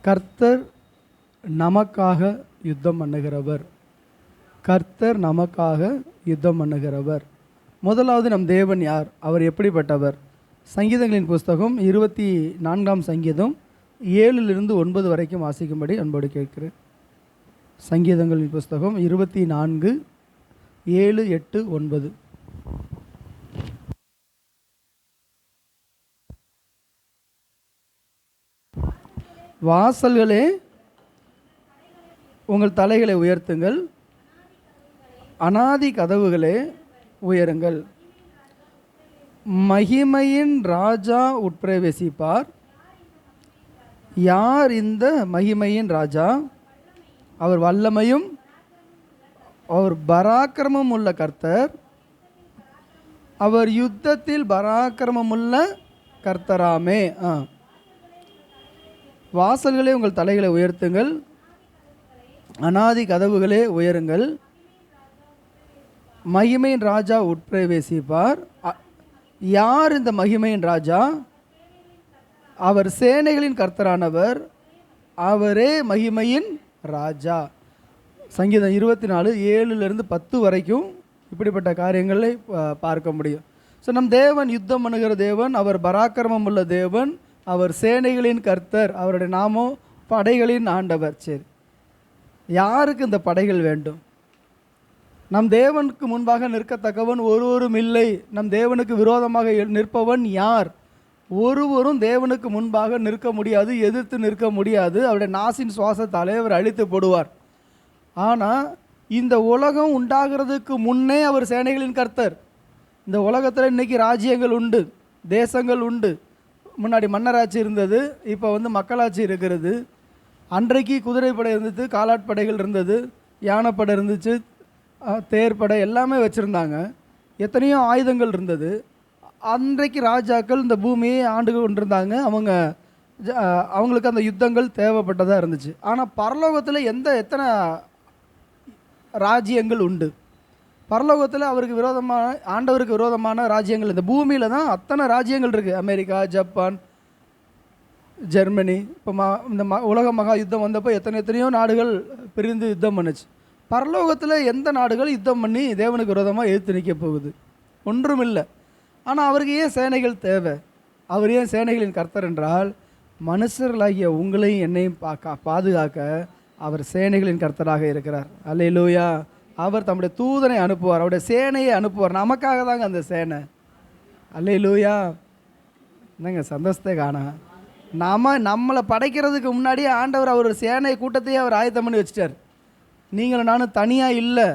கர்த்தர் நமக்காக யுத்தம் பண்ணுகிறவர். கர்த்தர் நமக்காக யுத்தம் பண்ணுகிறவர். முதலாவது நம் தேவன் யார்? அவர் எப்படிப்பட்டவர்? சங்கீதங்களின் புஸ்தகம் 24ஆம் சங்கீதம் 7-9 வரைக்கும் வாசிக்கும்படி அன்போடு கேட்கிறேன். சங்கீதங்களின் புஸ்தகம் 24 7, 8, 9. வாசல்களே உங்கள் தலைகளை உயர்த்துங்கள், அநாதி கதவுகளே உயருங்கள். மகிமையின் ராஜா உட்பிரவேசிப்பார். யார் இந்த மகிமையின் ராஜா? அவர் வல்லமையும் அவர் பராக்கிரமம் உள்ள கர்த்தர். அவர் யுத்தத்தில் பராக்கிரமமுள்ள கர்த்தராமே. வாசல்களே உங்கள் தலைகளை உயர்த்துங்கள், அநாதி கதவுகளே உயருங்கள். மகிமையின் ராஜா உட்பிரவேசிப்பார். யார் இந்த மகிமையின் ராஜா? அவர் சேனைகளின் கர்த்தரானவர், அவரே மகிமையின் ராஜா. சங்கீதம் 24 7-10 வரைக்கும் இப்படிப்பட்ட காரியங்களை பார்க்க முடியும். ஸோ நம் தேவன் யுத்தம் பண்ணுகிற தேவன், அவர் பராக்கிரமம் உள்ள தேவன், அவர் சேனைகளின் கர்த்தர், அவருடைய நாமம் படைகளின் ஆண்டவர். சரி, யாருக்கு இந்த படைகள் வேண்டும்? நம் தேவனுக்கு முன்பாக நிற்கத்தக்கவன் ஒருவரும் இல்லை. நம் தேவனுக்கு விரோதமாக நிற்பவன் யார்? ஒருவரும் தேவனுக்கு முன்பாக நிற்க முடியாது, எதிர்த்து நிற்க முடியாது. அவருடைய நாசின் சுவாசத்தாலே அவர் அழித்து போடுவார். ஆனால் இந்த உலகம் உண்டாகிறதுக்கு முன்னே அவர் சேனைகளின் கர்த்தர். இந்த உலகத்தில் இன்றைக்கி ராஜ்யங்கள் உண்டு, தேசங்கள் உண்டு. முன்னாடி மன்னராட்சி இருந்தது, இப்போ மக்களாட்சி இருக்கிறது. அன்றைக்கு குதிரைப்படை இருந்தது, காலாட்படைகள் இருந்தது, யானைப்படை இருந்துச்சு, தேர்ப்படை எல்லாமே வச்சுருந்தாங்க. எத்தனையோ ஆயுதங்கள் இருந்தது. அன்றைக்கு ராஜாக்கள் இந்த பூமியை ஆண்டு கொண்டிருந்தாங்க. அவங்களுக்கு அந்த யுத்தங்கள் தேவைப்பட்டதாக இருந்துச்சு. ஆனால் பரலோகத்தில் எத்தனை ராஜ்யங்கள் உண்டு? பரலோகத்தில் அவருக்கு விரோதமான, ஆண்டவருக்கு விரோதமான ராஜ்யங்கள் இந்த பூமியில் தான் அத்தனை ராஜ்யங்கள் இருக்குது. America, Japan, Germany. இப்போ இந்த உலக மகா யுத்தம் வந்தப்போ எத்தனையோ நாடுகள் பிரிந்து யுத்தம் பண்ணுச்சு. பரலோகத்தில் எந்த நாடுகள் யுத்தம் பண்ணி தேவனுக்கு விரோதமாக எதிர்த்து நிற்க போகுது? ஒன்றும் இல்லை. ஆனால் அவருக்கு ஏன் சேனைகள் தேவை? அவர் ஏன் சேனைகளின் கர்த்தர் என்றால், மனுஷர்களாகிய உங்களையும் என்னையும் பாதுகாக்க அவர் சேனைகளின் கர்த்தராக இருக்கிறார். அல்லேலூயா. அவர் தம்முடைய தூதனை அனுப்புவார், அவருடைய சேனையை அனுப்புவார். நமக்காக தாங்க அந்த சேனை. அல்லேலூயா. என்னங்க சந்தோஷத்தை காணா? நம்மளை படைக்கிறதுக்கு முன்னாடியே ஆண்டவர் அவர் சேனை கூட்டத்தையே அவர் ஆயத்தம் பண்ணி வச்சுட்டார். நீங்களும் நானும் தனியாக இல்லை,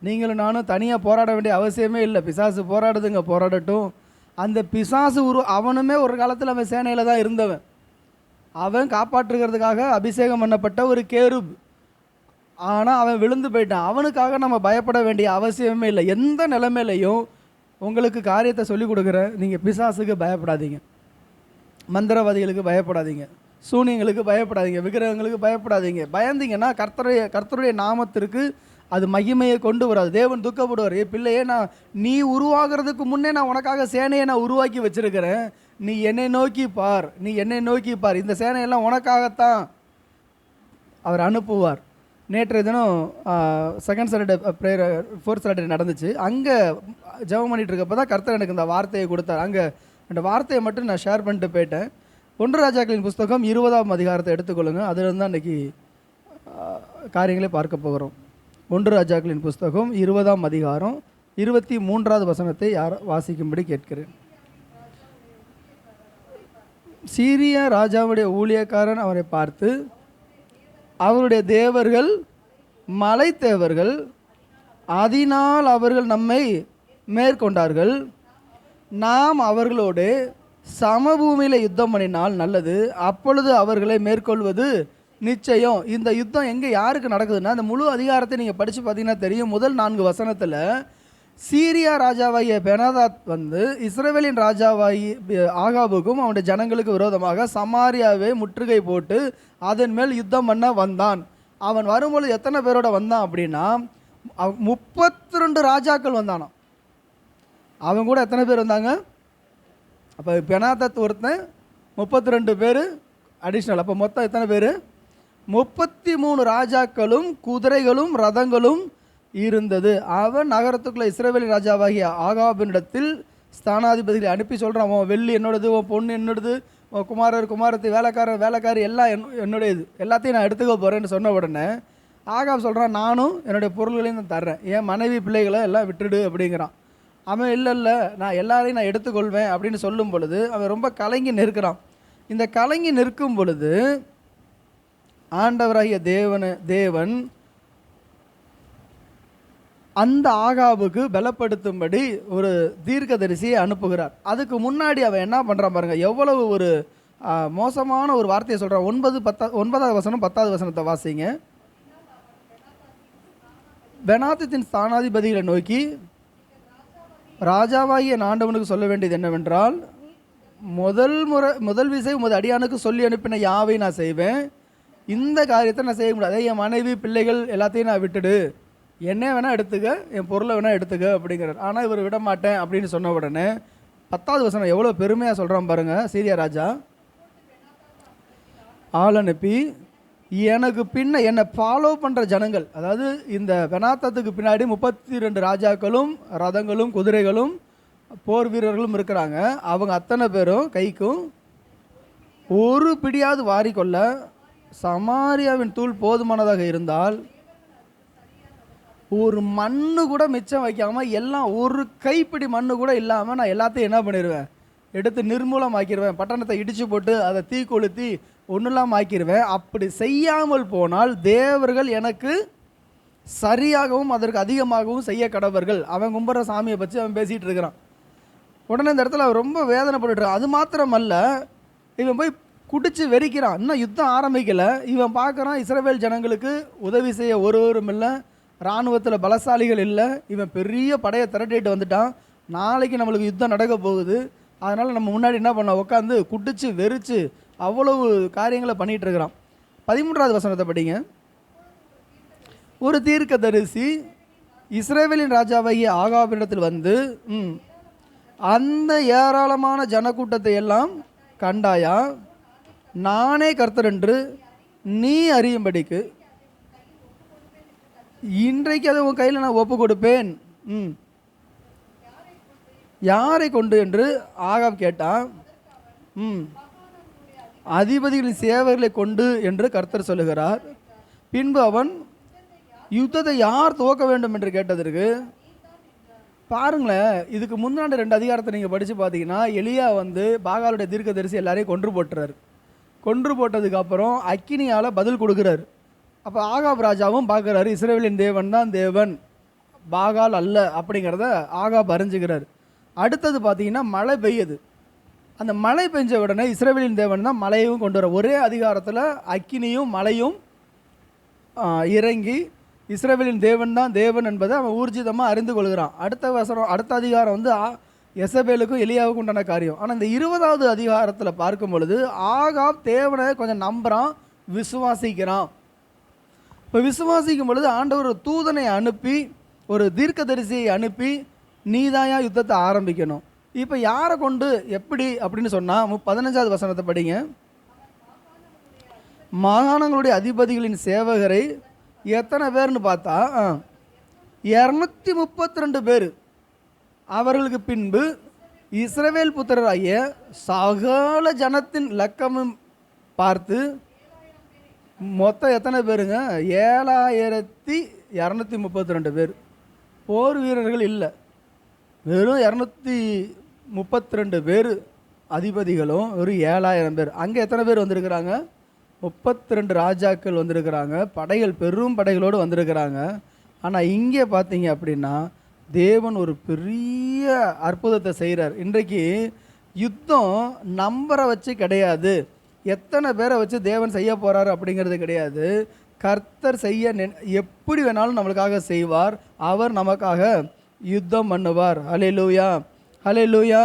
நீங்களும் நானும் தனியாக போராட வேண்டிய அவசியமே இல்லை. பிசாசு போராடுதுங்க, போராடட்டும். அந்த பிசாசு அவனுமே ஒரு காலத்தில் அவன் சேனையில் தான் இருந்தவன். அவன் காப்பாற்றுகிறதுக்காக அபிஷேகம் பண்ணப்பட்ட ஒரு கேருப். ஆனால் அவன் விழுந்து போயிட்டான். அவனுக்காக நம்ம பயப்பட வேண்டிய அவசியமே இல்லை. எந்த நிலைமையிலையும் உங்களுக்கு காரியத்தை சொல்லிக் கொடுக்குறேன். நீங்கள் பிசாசுக்கு பயப்படாதீங்க, மந்திரவாதிகளுக்கு பயப்படாதீங்க, சூனியங்களுக்கு பயப்படாதீங்க, விக்கிரகங்களுக்கு பயப்படாதீங்க. பயந்தீங்கன்னா கர்த்தருடைய நாமத்திற்கு அது மகிமையை கொண்டு வராது. தேவன் துக்கப்படுவார். பிள்ளையே, நீ உருவாகிறதுக்கு முன்னே நான் உனக்காக சேனையை நான் உருவாக்கி வச்சிருக்கிறேன். நீ என்னை நோக்கி பார், நீ என்னை நோக்கி பார். இந்த சேனையெல்லாம் உனக்காகத்தான் அவர் அனுப்புவார். நேற்றைய தினம் second Saturday prayer, fourth Saturday நடந்துச்சு. அங்கே ஜெபம் பண்ணிகிட்டு இருக்கப்போ தான் கர்த்தர் எனக்கு இந்த வார்த்தையை கொடுத்தார். அங்கே அந்த வார்த்தையை மட்டும் நான் ஷேர் பண்ணிட்டு போயிட்டேன். 1 ராஜாக்களின் புஸ்தகம் 20ஆம் அதிகாரத்தை எடுத்துக்கொள்ளுங்கள். அதிலிருந்து தான் இன்றைக்கி காரியங்களே பார்க்க போகிறோம். 1 ராஜாக்களின் புஸ்தகம் 20ஆம் அதிகாரம் 23வது வசனத்தை வாசிக்கும்படி கேட்கிறேன். சீரிய ராஜாவுடைய ஊழியக்காரன் அவரை பார்த்து, அவருடைய தேவர்கள் மலை தேவர்கள், அதனால் அவர்கள் நம்மை மேற்கொண்டார்கள். நாம் அவர்களோடு சமபூமியில் யுத்தம் பண்ணினால் நல்லது, அப்பொழுது அவர்களை மேற்கொள்வது நிச்சயம். இந்த யுத்தம் எங்கே யாருக்கு நடக்குதுன்னா, இந்த முழு அதிகாரத்தை நீங்கள் படித்து பார்த்தீங்கன்னா தெரியும். முதல் 4 வசனத்தில் சீரியா ராஜாவாகிய பெனாதாத் இஸ்ரவேலின் ராஜாவாகி ஆகாபுக்கும் அவனுடைய ஜனங்களுக்கு விரோதமாக சமாரியாவை முற்றுகை போட்டு அதன் மேல் யுத்தம் பண்ண வந்தான். அவன் வரும்பொழுது எத்தனை பேரோட வந்தான் அப்படின்னா, 32 ராஜாக்கள் வந்தானான். அவன் கூட எத்தனை பேர் வந்தாங்க? அப்போ பெனாதாத் ஒருத்தன், 32 பேர் அடிஷ்னல். அப்போ மொத்தம் எத்தனை பேர்? 33 ராஜாக்களும் குதிரைகளும் ரதங்களும் இருந்தது. அவன் நகரத்துக்குள்ள இஸ்ரவேலின் ராஜாவாகிய ஆகாபினிடத்தில் ஸ்தானாதிபதிகளை அனுப்பி சொல்கிறான், உன் வெள்ளி என்னோடது, உன் பொண்ணு என்னோடது, உன் குமாரர் குமாரத்து வேலைக்காரர் வேலைக்காரி எல்லாம் என்னுடையது, எல்லாத்தையும் நான் எடுத்துக்க போகிறேன்னு சொன்ன உடனே ஆகாப் சொல்கிறான், நானும் என்னுடைய பொருள்களையும் நான் தர்றேன், என் மனைவி பிள்ளைகளை எல்லாம் விட்டுடு அப்படிங்கிறான். அவன் இல்லை நான் எல்லாரையும் நான் எடுத்துக்கொள்வேன் அப்படின்னு சொல்லும் பொழுது அவன் ரொம்ப கலங்கி நிற்கிறான். இந்த கலங்கி நிற்கும் பொழுது ஆண்டவராகிய தேவன் அந்த ஆகாபுக்கு பலப்படுத்தும்படி ஒரு தீர்க்கதரிசியை அனுப்புகிறார். அதுக்கு முன்னாடி அவன் என்ன பண்ணுறான் பாருங்க, எவ்வளவு ஒரு மோசமான ஒரு வார்த்தையை சொல்கிறான். 9வது வசனம் 10வது வசனத்தை வாசிங்க. பெனாத்தின் ஸ்தானாதிபதிகளை நோக்கி ராஜாவாகிய ஆண்டவனுக்கு சொல்ல வேண்டியது என்னவென்றால், முதல் விசை உமது அடியானுக்கு சொல்லி அனுப்பின யாவை நான் செய்வேன், இந்த காரியத்தை நான் செய்ய முடியாது, என் மனைவி பிள்ளைகள் எல்லாத்தையும் நான் விட்டுடு, என்ன வேணால் எடுத்துக்க, என் பொருளை வேணால் எடுத்துக்க அப்படிங்கிறார். ஆனால் இவர் விட மாட்டேன் அப்படின்னு சொன்ன உடனே 10வது வசனம் எவ்வளோ பெருமையாக சொல்கிறான் பாருங்கள். சீரியா ராஜா ஆள் அனுப்பி எனக்கு பின்ன என்னை ஃபாலோ பண்ணுற ஜனங்கள், அதாவது இந்த பெனாத்தத்துக்கு பின்னாடி 32 ராஜாக்களும் ரதங்களும் குதிரைகளும் போர் வீரர்களும் இருக்கிறாங்க. அவங்க அத்தனை பேரும் கைக்கும் ஒரு பிடியாவது வாரிக்கொள்ள சமாரியாவின் தூள் போதுமானதாக இருந்தால் ஒரு மண்ணு கூட மிச்சம் வைக்காமல் எல்லாம் ஒரு கைப்பிடி மண்ணு கூட இல்லாமல் நான் எல்லாத்தையும் என்ன பண்ணிடுவேன், எடுத்து நிர்மூலமாக்கிடுவேன், பட்டணத்தை இடித்து போட்டு அதை தீ கொளுத்தி ஒன்றுலாம் ஆக்கிடுவேன். அப்படி செய்யாமல் போனால் தேவர்கள் எனக்கு சரியாகவும் அதற்கு அதிகமாகவும் செய்ய கடவர்கள். அவன் கும்புற சாமியை பற்றி அவன் பேசிகிட்டு இருக்கிறான். உடனே இந்த இடத்துல அவன் ரொம்ப வேதனைப்பட்டுருக்கான். அது மாத்திரமல்ல, இவன் போய் குடிச்சு வெறிக்கிறான். இன்னும் யுத்தம் ஆரம்பிக்கலை. இவன் பார்க்குறான், இஸ்ரவேல் ஜனங்களுக்கு உதவி செய்ய ஒருவரும் இல்லை, இராணுவத்தில் பலசாலிகள் இல்லை, இவன் பெரிய படையை திரட்டிட்டு வந்துட்டான், நாளைக்கு நம்மளுக்கு யுத்தம் நடக்க போகுது, அதனால் நம்ம முன்னாடி என்ன பண்ண உட்காந்து குடிச்சு வெறிச்சு அவ்வளவு காரியங்களை பண்ணிகிட்டு இருக்கிறான். 13வது வசனத்தை படிங்க. ஒரு தீர்க்கதரிசி இஸ்ரவேலின் ராஜாவாகிய ஆகாபினிடத்தில் வந்து, அந்த ஏராளமான ஜனக்கூட்டத்தை எல்லாம் கண்டாயா, நானே கர்த்தர் என்று நீ அறியும்படிக்கு இன்றைக்கு அதை உன் கையில் நான் ஒப்பு கொடுப்பேன், யாரை கொண்டு என்று ஆகாப் கேட்டான். அதிபதிகளின் சேவர்களை கொண்டு என்று கர்த்தர் சொல்லுகிறார். பின்பு அவன் யுத்தத்தை யார் துவக்க வேண்டும் என்று கேட்டதற்கு, பாருங்களேன், இதுக்கு முன்னாடி 2 அதிகாரத்தை நீங்கள் படித்து பார்த்தீங்கன்னா, எலியா வந்து பாகாலுடைய தீர்க்கதரிசி எல்லாரையும் கொன்று போட்டுறாரு. கொன்று போட்டதுக்கு அப்புறம் அக்கினியால் பதில் கொடுக்குறாரு. அப்போ ஆகாப் ராஜாவும் பார்க்குறாரு, இஸ்ரவேலின் தேவன் தான் தேவன், பாகால் அல்ல அப்படிங்கிறத ஆகாப் அறிஞ்சுக்கிறார். அடுத்தது பார்த்தீங்கன்னா மழை பெய்யுது. அந்த மழை பெஞ்ச உடனே இஸ்ரவேலின் தேவன் தான் மழையும் கொண்டு வர, ஒரே அதிகாரத்தில் அக்கினியும் மழையும் இறங்கி இஸ்ரவேலின் தேவன் தான் தேவன் என்பதை அவன் ஊர்ஜிதமாக அறிந்து கொள்கிறான். அடுத்த அதிகாரம் வந்து எசபேலுக்கும் எலியாவுக்கும் உண்டான காரியம். ஆனால் இந்த 20வது அதிகாரத்தில் பார்க்கும் பொழுது ஆகாப் தேவனை கொஞ்சம் நம்புகிறான், விசுவாசிக்கிறான். இப்போ விசுவாசிக்கும் பொழுது ஆண்டவர் ஒரு தூதனை அனுப்பி, ஒரு தீர்க்கதரிசியை அனுப்பி, நீதாயா யுத்தத்தை ஆரம்பிக்கணும். இப்போ யாரை கொண்டு எப்படி அப்படின்னு சொன்னால் 15வது வசனத்தை படிங்க. மாகாணங்களுடைய அதிபதிகளின் சேவகரை எத்தனை பேர்னு பார்த்தா 232 பேர். அவர்களுக்கு பின்பு இஸ்ரவேல் புத்திரராகிய சகல ஜனத்தின் லக்கமும் பார்த்து மொத்தம் எத்தனை பேருங்க, 7232 பேர். போர் வீரர்கள் இல்லை, வெறும் 232 பேர் அதிபதிகளும் வெறும் 7000 பேர். அங்கே எத்தனை பேர் வந்திருக்கிறாங்க, 32 ராஜாக்கள் வந்திருக்கிறாங்க, படைகள் பெரும் படைகளோடு வந்திருக்கிறாங்க. ஆனால் இங்கே பார்த்தீங்க அப்படின்னா தேவன் ஒரு பெரிய அற்புதத்தை செய்கிறார். இன்றைக்கு யுத்தம் நம்பரை வச்சு கிடையாது, எத்தனை பேரை வச்சு தேவன் செய்ய போகிறாரு அப்படிங்கிறது கிடையாது. கர்த்தர் செய்ய எப்படி வேணாலும் நம்மளுக்காக செய்வார், அவர் நமக்காக யுத்தம் பண்ணுவார். ஹல்லேலூயா, ஹல்லேலூயா.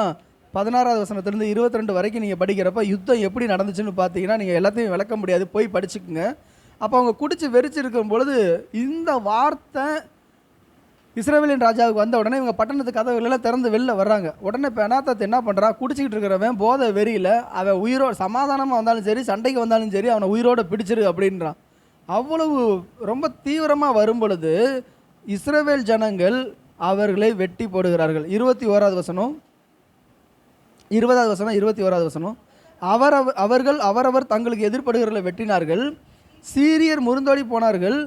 16வது வசனத்திலிருந்து 22 வரைக்கும் நீங்கள் படிக்கிறப்ப யுத்தம் எப்படி நடந்துச்சுன்னு பார்த்தீங்கன்னா நீங்கள் எல்லாத்தையும் விளக்க முடியாது, போய் படிச்சுக்குங்க. அப்போ அவங்க குடிச்சு வெறிச்சிருக்கும் பொழுது இந்த வார்த்தை இஸ்ரவேலின் ராஜாவுக்கு வந்த உடனே இவங்க பட்டணத்து கதவுகளெல்லாம் திறந்து வெளில வர்றாங்க. உடனே பெனாத்தாத் என்ன பண்ணுறான், குடிச்சிக்கிட்டு இருக்கிறவன் போதை வெறியில் அவன் உயிரோடு சமாதானமாக வந்தாலும் சரி சண்டைக்கு வந்தாலும் சரி அவனை உயிரோடு பிடிச்சிரு அப்படின்றான். அவ்வளவு ரொம்ப தீவிரமாக வரும் பொழுது இஸ்ரவேல் ஜனங்கள் அவர்களை வெட்டி போடுகிறார்கள். 21வது வசனம், 20வது வசனம், 21வது வசனம். அவர்கள் அவரவர் தங்களுக்கு எதிர்ப்படுகிறவர்களை வெட்டினார்கள். சீரியர் முருந்தோடி போனார்கள்.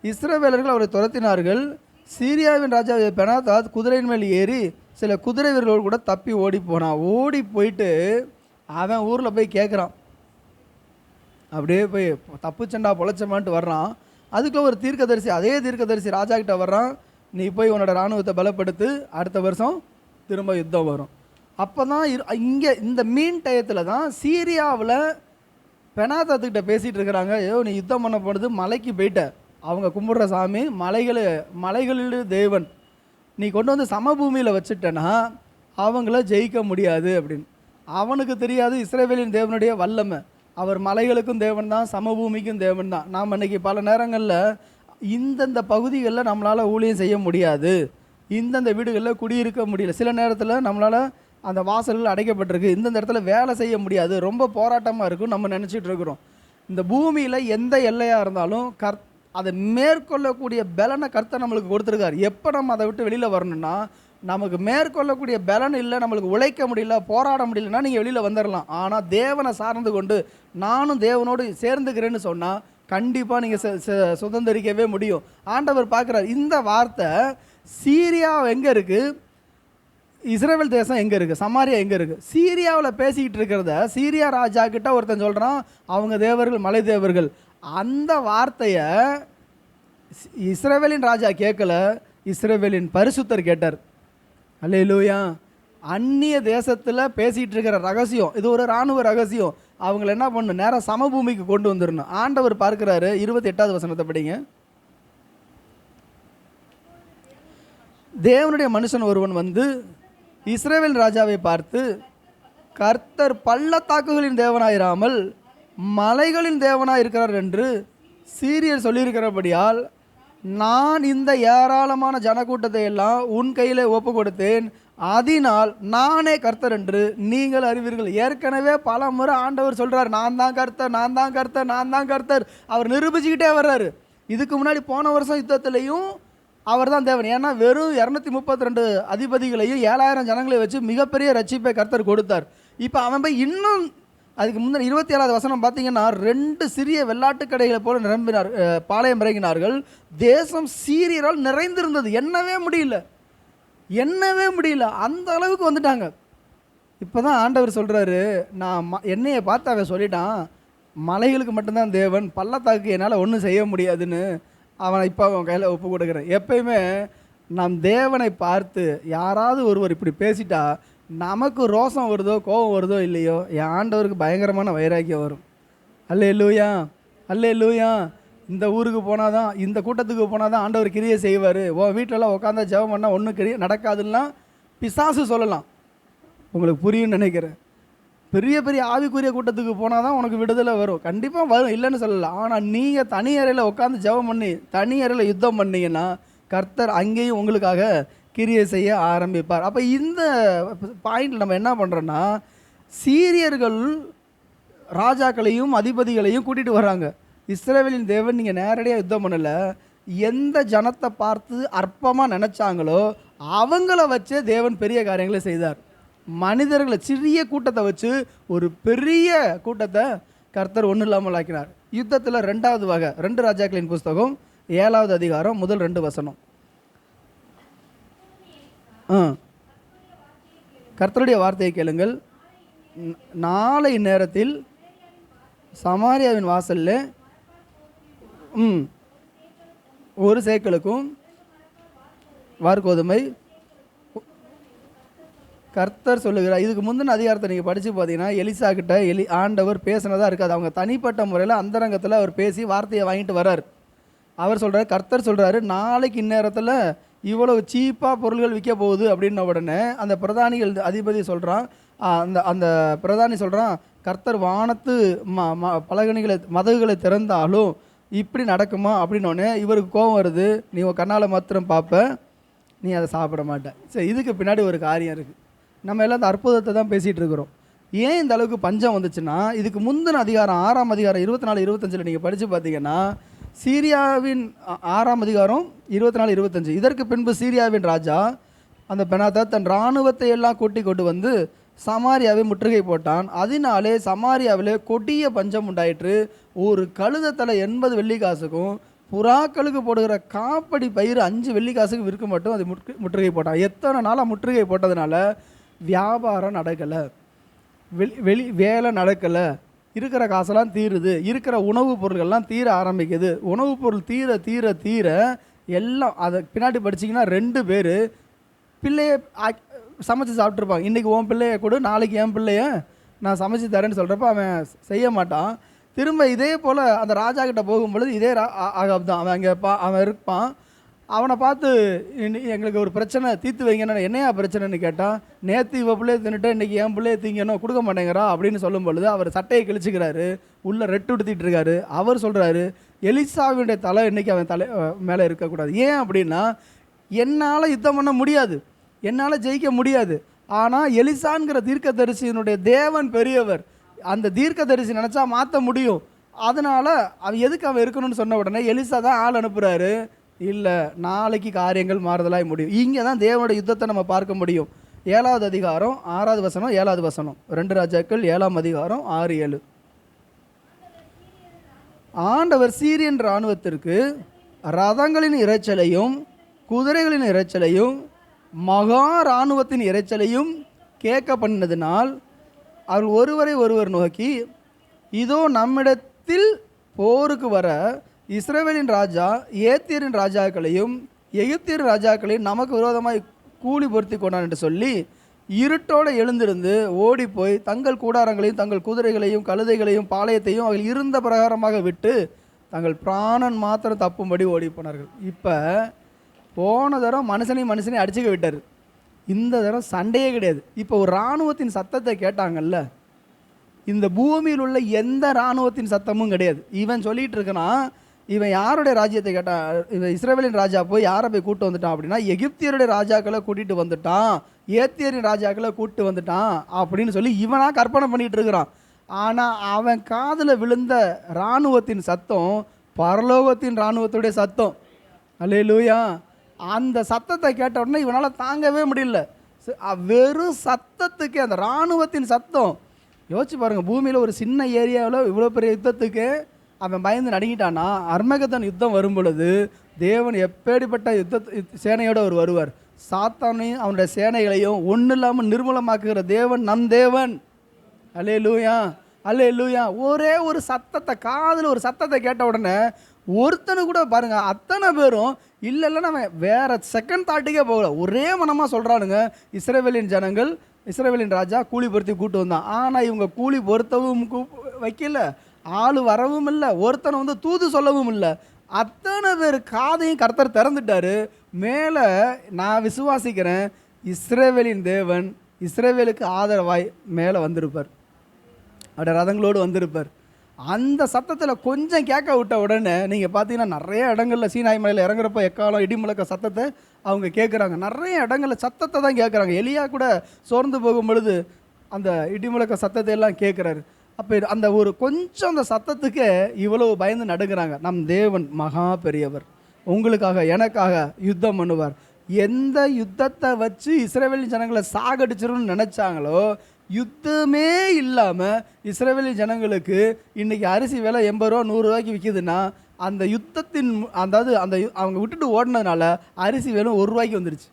இஸ்ரவேலர்கள் அவரை துரத்தினார்கள். சீரியாவின் ராஜா பெனாதாத் குதிரையின் மேல் ஏறி சில குதிரை வீரர்களோடு கூட தப்பி ஓடி போனான். ஓடி போயிட்டு அவன் ஊரில் போய் கேட்குறான். அப்படியே போய் தப்புச்சண்டா பொழைச்சமான்ட்டு வர்றான். அதுக்குள்ள ஒரு தீர்க்கதரிசி, அதே தீர்க்கதரிசி ராஜா கிட்ட வர்றான். நீ போய் உன்னோட இராணுவத்தை பலப்படுத்து, அடுத்த வருஷம் திரும்ப யுத்தம் வரும். அப்போ தான் இங்கே இந்த மீன் டயத்தில் தான் சீரியாவில் பெனாதாத்துக்கிட்ட பேசிகிட்டு இருக்கிறாங்க. ஐயோ, நீ யுத்தம் பண்ண போனது மலைக்கு போயிட்ட, அவங்க கும்பிட்ற சாமி மலைகளில் தேவன், நீ கொண்டு வந்து சமபூமியில் வச்சுட்டேன்னா அவங்கள ஜெயிக்க முடியாது அப்படின்னு. அவனுக்கு தெரியாது இஸ்ரவேலின் தேவனுடைய வல்லமை. அவர் மலைகளுக்கும் தேவன் தான், சமபூமிக்கும் தேவன் தான். நாம் இன்றைக்கி பல நேரங்களில் இந்தந்த பகுதிகளில் நம்மளால் ஊழியம் செய்ய முடியாது, இந்தந்த வீடுகளில் குடியிருக்க முடியல, சில நேரத்தில் நம்மளால் அந்த வாசல்கள் அடைக்கப்பட்டிருக்கு, இந்தந்த இடத்துல வேலை செய்ய முடியாது, ரொம்ப போராட்டமாக இருக்கும் நம்ம நினச்சிட்டு இருக்கிறோம். இந்த பூமியில் எந்த எல்லையாக இருந்தாலும் அதை மேற்கொள்ளக்கூடிய பலனை கர்த்தர் நம்மளுக்கு கொடுத்துருக்காரு. எப்போ நம்ம அதை விட்டு வெளியில் வரணும்னா, நமக்கு மேற்கொள்ளக்கூடிய பலன் இல்லை, நம்மளுக்கு உழைக்க முடியல, போராட முடியலன்னா நீங்கள் வெளியில் வந்துடலாம். ஆனால் தேவனை சார்ந்து கொண்டு நானும் தேவனோடு சேர்ந்துக்கிறேன்னு சொன்னால் கண்டிப்பாக நீங்கள் சுதந்திரிக்கவே முடியும். ஆண்டவர் பார்க்குறாரு. இந்த வார்த்தை சீரியா எங்கே இருக்குது, இஸ்ரவேல் தேசம் எங்கே இருக்குது, சமாரியா எங்கே இருக்குது, சீரியாவில் பேசிக்கிட்டு இருக்கிறத சீரியா ராஜா கிட்ட ஒருத்தன் சொல்கிறான், அவங்க தேவர்கள் மலை தேவர்கள். அந்த வார்த்தையை இஸ்ரவேலின் ராஜா கேட்கல, இஸ்ரவேலின் பரிசுத்தர் கேட்டார். அல்லேலூயா. அந்நிய தேசத்தில் பேசிகிட்டு இருக்கிற ரகசியம், இது ஒரு இராணுவ ரகசியம். அவங்கள என்ன பண்ணணும், நேரம் சமபூமிக்கு கொண்டு வந்துடணும். ஆண்டவர் பார்க்குறாரு. 28வது வசனத்தை படிங்க. தேவனுடைய மனுஷன் ஒருவன் வந்து இஸ்ரவேல் ராஜாவை பார்த்து, கர்த்தர் பள்ளத்தாக்குகளின் தேவனாயிராமல் மலைகளின் தேவனாய் இருக்கிறார் என்று சீரியர் சொல்லியிருக்கிறபடியால் நான் இந்த ஏராளமான ஜனக்கூட்டத்தை எல்லாம் உன் கையில் ஒப்பு கொடுத்தேன், அதனால் நானே கர்த்தர் என்று நீங்கள் அறிவீர்கள். ஏற்கனவே பல முறை ஆண்டவர் சொல்கிறார், நான் தான் கர்த்தர், நான் தான் கர்த்தர், நான் தான் கர்த்தர். அவர் நிரூபிச்சுக்கிட்டே வர்றாரு. இதுக்கு முன்னாடி போன வருஷம் யுத்தத்துலேயும் அவர் தான் தேவன். ஏன்னா வெறும் 232 அதிபதிகளையும் 7000 ஜனங்களை வச்சு மிகப்பெரிய ரட்சிப்பை கர்த்தர் கொடுத்தார். இப்போ அவன் போய் இன்னும் அதுக்கு முந்தின 27வது வசனம் பார்த்தீங்கன்னா, 2 சிறிய வெள்ளாட்டு கடைகளை போல நிரம்பினார், பாளையம் இறங்கினார்கள். தேசம் சீரியரால் நிறைந்திருந்தது. எண்ணவே முடியல, அந்த அளவுக்கு வந்துட்டாங்க. இப்போ தான் ஆண்டவர் சொல்கிறாரு, நான் என்னையை பார்த்து அவன் சொல்லிட்டான், மலைகளுக்கு மட்டும்தான் தேவன், பள்ளத்தாக்கு என்னால் ஒன்றும் செய்ய முடியாதுன்னு. அவனை இப்போ அவன் கையில் ஒப்பு கொடுக்குறேன். எப்பயுமே நம் தேவனை பார்த்து யாராவது ஒருவர் இப்படி பேசிட்டா நமக்கு ரோசம் வருதோ கோபம் வருதோ இல்லையோ, என் ஆண்டவருக்கு பயங்கரமான வைராக்கியம் வரும். அல்லேலூயா, அல்லேலூயா. இந்த ஊருக்கு போனால் தான், இந்த கூட்டத்துக்கு போனால் தான் ஆண்டவர் கிரியை செய்வார். வீட்டிலலாம் உட்காந்தா ஜெபம் பண்ணால் ஒன்றும் கிரியை நடக்காதுன்னா பிசாசு சொல்லலாம். உங்களுக்கு புரியும்னு நினைக்கிறேன். பெரிய பெரிய ஆவிக்குரிய கூட்டத்துக்கு போனால் தான் உனக்கு விடுதலை வரும். கண்டிப்பாக வரும், இல்லைன்னு சொல்லலாம். ஆனால் நீங்கள் தனி அறையில் உட்காந்து ஜெபம் பண்ணி தனி அறையில் யுத்தம் பண்ணிங்கன்னா கர்த்தர் அங்கேயும் உங்களுக்காக கிரியை செய்ய ஆரம்பிப்பார். அப்போ இந்த பாயிண்டில் நம்ம என்ன பண்ணுறோன்னா, சீரியர்கள் ராஜாக்களையும் அதிபதிகளையும் கூட்டிகிட்டு வராங்க. இஸ்ரவேலின் தேவன் நீங்கள் நேரடியாக யுத்தம் பண்ணலை, எந்த ஜனத்தை பார்த்து அற்பமாக நினச்சாங்களோ அவங்கள வச்சே தேவன் பெரிய காரியங்களை செய்தார். மனிதர்களை சிறிய கூட்டத்தை வச்சு ஒரு பெரிய கூட்டத்தை கர்த்தர் ஒன்றும் இல்லாமல் ஆக்கினார். யுத்தத்தில் 2வது வகை, 2 ராஜாக்களின் புஸ்தகம் 7வது அதிகாரம் முதல் 2 வசனம். கர்த்தருடைய வார்த்தையை கேளுங்கள். நாளை நேரத்தில் சமாரியாவின் வாசலில் ஒரு சேக்கலுக்கும் வார்கோதுமை கர்த்தர் சொல்லுகிறார். இதுக்கு முந்தின அதிகாரத்தை நீங்கள் படித்து பார்த்தீங்கன்னா எலிசா கிட்ட ஆண்டவர் பேசினதாக இருக்காது. அவங்க தனிப்பட்ட முறையில் அந்தரங்கத்தில் அவர் பேசி வார்த்தையை வாங்கிட்டு வர்றார். அவர் சொல்கிறார், கர்த்தர் சொல்கிறாரு, நாளைக்கு இந்நேரத்தில் இவ்வளவு சீப்பாக பொருள்கள் விற்க போகுது அப்படின்ன உடனே அந்த பிரதானிகள் அதிபதி சொல்கிறான், அந்த பிரதானி சொல்கிறான், கர்த்தர் வானத்து பலகணிகளை மதகுகளை திறந்தாலும் இப்படி நடக்குமா அப்படின்னோடனே இவருக்கு கோபம் வருது. நீ உன் கண்ணால் மாத்திரம் பார்ப்ப, நீ அதை சாப்பிட மாட்டேன். சரி, இதுக்கு பின்னாடி ஒரு காரியம் இருக்குது. நம்ம எல்லாம் இந்த அற்புதத்தை தான் பேசிகிட்டு இருக்கிறோம். ஏன் இந்த அளவுக்கு பஞ்சம் வந்துச்சுன்னா, இதுக்கு முந்தின அதிகாரம் 6ஆம் அதிகாரம் 24-25 நீங்கள் படித்து பார்த்தீங்கன்னா, சீரியாவின் 6ஆம் அதிகாரம் 24 25. இதற்கு பின்பு சீரியாவின் ராஜா அந்த பெனாதாத் தன் இராணுவத்தை எல்லாம் கூட்டி கொண்டு வந்து சமாரியாவை முற்றுகை போட்டான். அதனாலே சமாரியாவிலே கொடிய பஞ்சம் உண்டாயிற்று. ஒரு கழுதத்தலை 80 வெள்ளிக்காசுக்கும் புறாக்களுக்கு போடுகிற காப்படி பயிர் 5 வெள்ளிக்காசுக்கு விற்க மட்டும் அது முற்றுகை போட்டான். எத்தனை நாளாக முற்றுகை போட்டதுனால வியாபாரம் நடக்கலை, வேலை நடக்கலை, இருக்கிற காசெல்லாம் தீருது, இருக்கிற உணவுப் பொருள்கள்லாம் தீர ஆரம்பிக்குது. உணவுப் பொருள் தீர தீர தீர எல்லாம் அதை பின்னாடி படிச்சிங்கன்னா 2 பேர் பிள்ளைய சமைச்சு சாப்பிட்ருப்பாங்க. இன்றைக்கி உன் பிள்ளைய கொடு, நாளைக்கு என் பிள்ளைய நான் சமைச்சு தரேன்னு சொல்கிறப்ப அவன் செய்ய மாட்டான். திரும்ப இதே போல் அந்த ராஜா கிட்ட போகும்பொழுது இதே ஆகாப் தான் அவன் அங்கே அவன் இருப்பான். அவனை பார்த்து எங்களுக்கு ஒரு பிரச்சனை தீர்த்து வைங்கன்னு, என்னையா பிரச்சனைன்னு கேட்டால், நேற்று இவ பிள்ளைய தின்னுட்டு இன்றைக்கி என் பிள்ளைய தீங்கணும் கொடுக்க மாட்டேங்கிறா அப்படின்னு சொல்லும் பொழுது அவர் சட்டையை கிழிச்சிக்கிறாரு, உள்ளே ரெட்டு உடுத்திட்டு இருக்காரு. அவர் சொல்கிறாரு, எலிசாவினுடைய தலை இன்றைக்கி அவன் தலை மேலே இருக்கக்கூடாது. ஏன் அப்படின்னா, என்னால் யுத்தம் பண்ண முடியாது, என்னால் ஜெயிக்க முடியாது, ஆனால் எலிசான்கிற தீர்க்கதரிசியினுடைய தேவன் பெரியவர், அந்த தீர்க்கதரிசி நினச்சா மாற்ற முடியும். அதனால் அவன் எதுக்கு அவன் இருக்கணும்னு சொன்ன உடனே எலிசா தான் ஆள் அனுப்புகிறாரு. இல்லை, நாளைக்கு காரியங்கள் மாறுதலாய் முடியும். இங்கே தான் தேவனுடைய யுத்தத்தை நம்ம பார்க்க முடியும். 7வது அதிகாரம் 6வது வசனம் 7வது வசனம் 2 ராஜாக்கள் 7ஆம் அதிகாரம் 6 7. ஆண்டவர் சீரியன் இராணுவத்திற்கு ரதங்களின் இரைச்சலையும் குதிரைகளின் இரைச்சலையும் மகா இராணுவத்தின் இரைச்சலையும் கேட்க பண்ணினதினால் அவர்கள் ஒருவரை ஒருவர் நோக்கி, இதோ நம்மிடத்தில் போருக்கு வர இஸ்ரவேலின் ராஜா ஏத்தியரின் ராஜாக்களையும் எகிப்தியரின் ராஜாக்களையும் நமக்கு விரோதமாய் கூலி பொருத்தி கொண்டான் என்று சொல்லி இருட்டோடு எழுந்திருந்து ஓடி போய் தங்கள் கூடாரங்களையும் தங்கள் குதிரைகளையும் கழுதைகளையும் பாளையத்தையும் அவர்கள் இருந்த பிரகாரமாக விட்டு தங்கள் பிராணன் மாத்திரம் தப்பும்படி ஓடி போனார்கள். இப்போ போன தரம் மனுஷனையும் அடிச்சுக்க விட்டார், இந்த தரம் சண்டையே கிடையாது. இப்போ ஒரு இராணுவத்தின் சத்தத்தை கேட்டாங்கல்ல, இந்த பூமியில் உள்ள எந்த இராணுவத்தின் சத்தமும் கிடையாது. இவன் சொல்லிகிட்டு இருக்கான், இவன் யாருடைய ராஜ்யத்தை கேட்டான், இவன் இஸ்ரவேலின் ராஜா போய் யாரை போய் கூப்பிட்டு வந்துட்டான் அப்படின்னா, எகிப்தியருடைய ராஜாக்களை கூட்டிகிட்டு வந்துட்டான், ஏத்தியரின் ராஜாக்களை கூப்பிட்டு வந்துட்டான் அப்படின்னு சொல்லி இவனாக கற்பனை பண்ணிகிட்டு இருக்கிறான். ஆனால் அவன் காதில் விழுந்த இராணுவத்தின் சத்தம் பரலோகத்தின் இராணுவத்துடைய சத்தம். அல்லேலூயா. அந்த சத்தத்தை கேட்ட உடனே இவனால் தாங்கவே முடியல. வெறும் சத்தத்துக்கு, அந்த இராணுவத்தின் சத்தம், யோசிச்சு பாருங்கள், பூமியில் ஒரு சின்ன ஏரியாவில் இவ்வளோ பெரிய யுத்தத்துக்கு அவன் பயந்து நடுங்கிட்டான்னா, அர்மகதன் யுத்தம் வரும் பொழுது தேவன் எப்படிப்பட்ட சேனையோடு அவர் வருவார். சாத்தானையும் அவனுடைய சேனைகளையும் ஒன்றும் இல்லாமல் நிர்மூலமாக்குகிற தேவன் நம் தேவன். அல்லேலூயா, அல்லேலூயா. ஒரே ஒரு சத்தத்தை, காதில் ஒரு சத்தத்தை கேட்ட உடனே ஒருத்தனு கூட பாருங்கள், அத்தனை பேரும் இல்லை நம்ம வேறு செகண்ட் தாட்டுக்கே போகல, ஒரே மனமாக சொல்கிறானுங்க, இஸ்ரவேலின் ஜனங்கள், இஸ்ரவேலின் ராஜா கூலி பொருத்தி கூட்டு வந்தான். ஆனால் இவங்க கூலி பொருத்தவும் வைக்கல, ஆள் வரவும் இல்லை, ஒருத்தனை வந்து தூது சொல்லவும் இல்லை. அத்தனை பேர் காதையும் கர்த்தர் திறந்துட்டாரு. மேலே நான் விசுவாசிக்கிறேன், இஸ்ரவேலின் தேவன் இஸ்ரவேலுக்கு ஆதரவாய் மேலே வந்திருப்பார், அவருடைய ரதங்களோடு வந்திருப்பார். அந்த சத்தத்தில் கொஞ்சம் கேட்க விட்ட உடனே நீங்கள் பார்த்தீங்கன்னா நிறைய இடங்களில் சீனாய் மலையில் இறங்குறப்ப எக்காலம் இடி முழக்க சத்தத்தை அவங்க கேட்குறாங்க. நிறைய இடங்களில் சத்தத்தை தான் கேட்குறாங்க. எலியா கூட சோர்ந்து போகும் பொழுது அந்த இடி முழக்க சத்தத்தை எல்லாம் கேட்குறாரு. அப்போ அந்த ஒரு கொஞ்சம் அந்த சத்தத்துக்கு இவ்வளவு பயந்து நடுங்கிறாங்க. நம் தேவன் மகா பெரியவர், உங்களுக்காக எனக்காக யுத்தம் பண்ணுவார். எந்த யுத்தத்தை வச்சு இஸ்ரவேல் ஜனங்களை சாகடிச்சிருன்னு நினச்சாங்களோ, யுத்தமே இல்லாமல் இஸ்ரவேலி ஜனங்களுக்கு இன்றைக்கி அரிசி விலை 80 ரூபா 100 ரூபாய்க்கு விற்கிதுன்னா, அந்த யுத்தத்தின் அதாவது அந்த அவங்க விட்டுட்டு ஓடினதுனால அரிசி விலை 1 ரூபாய்க்கு வந்துருச்சு.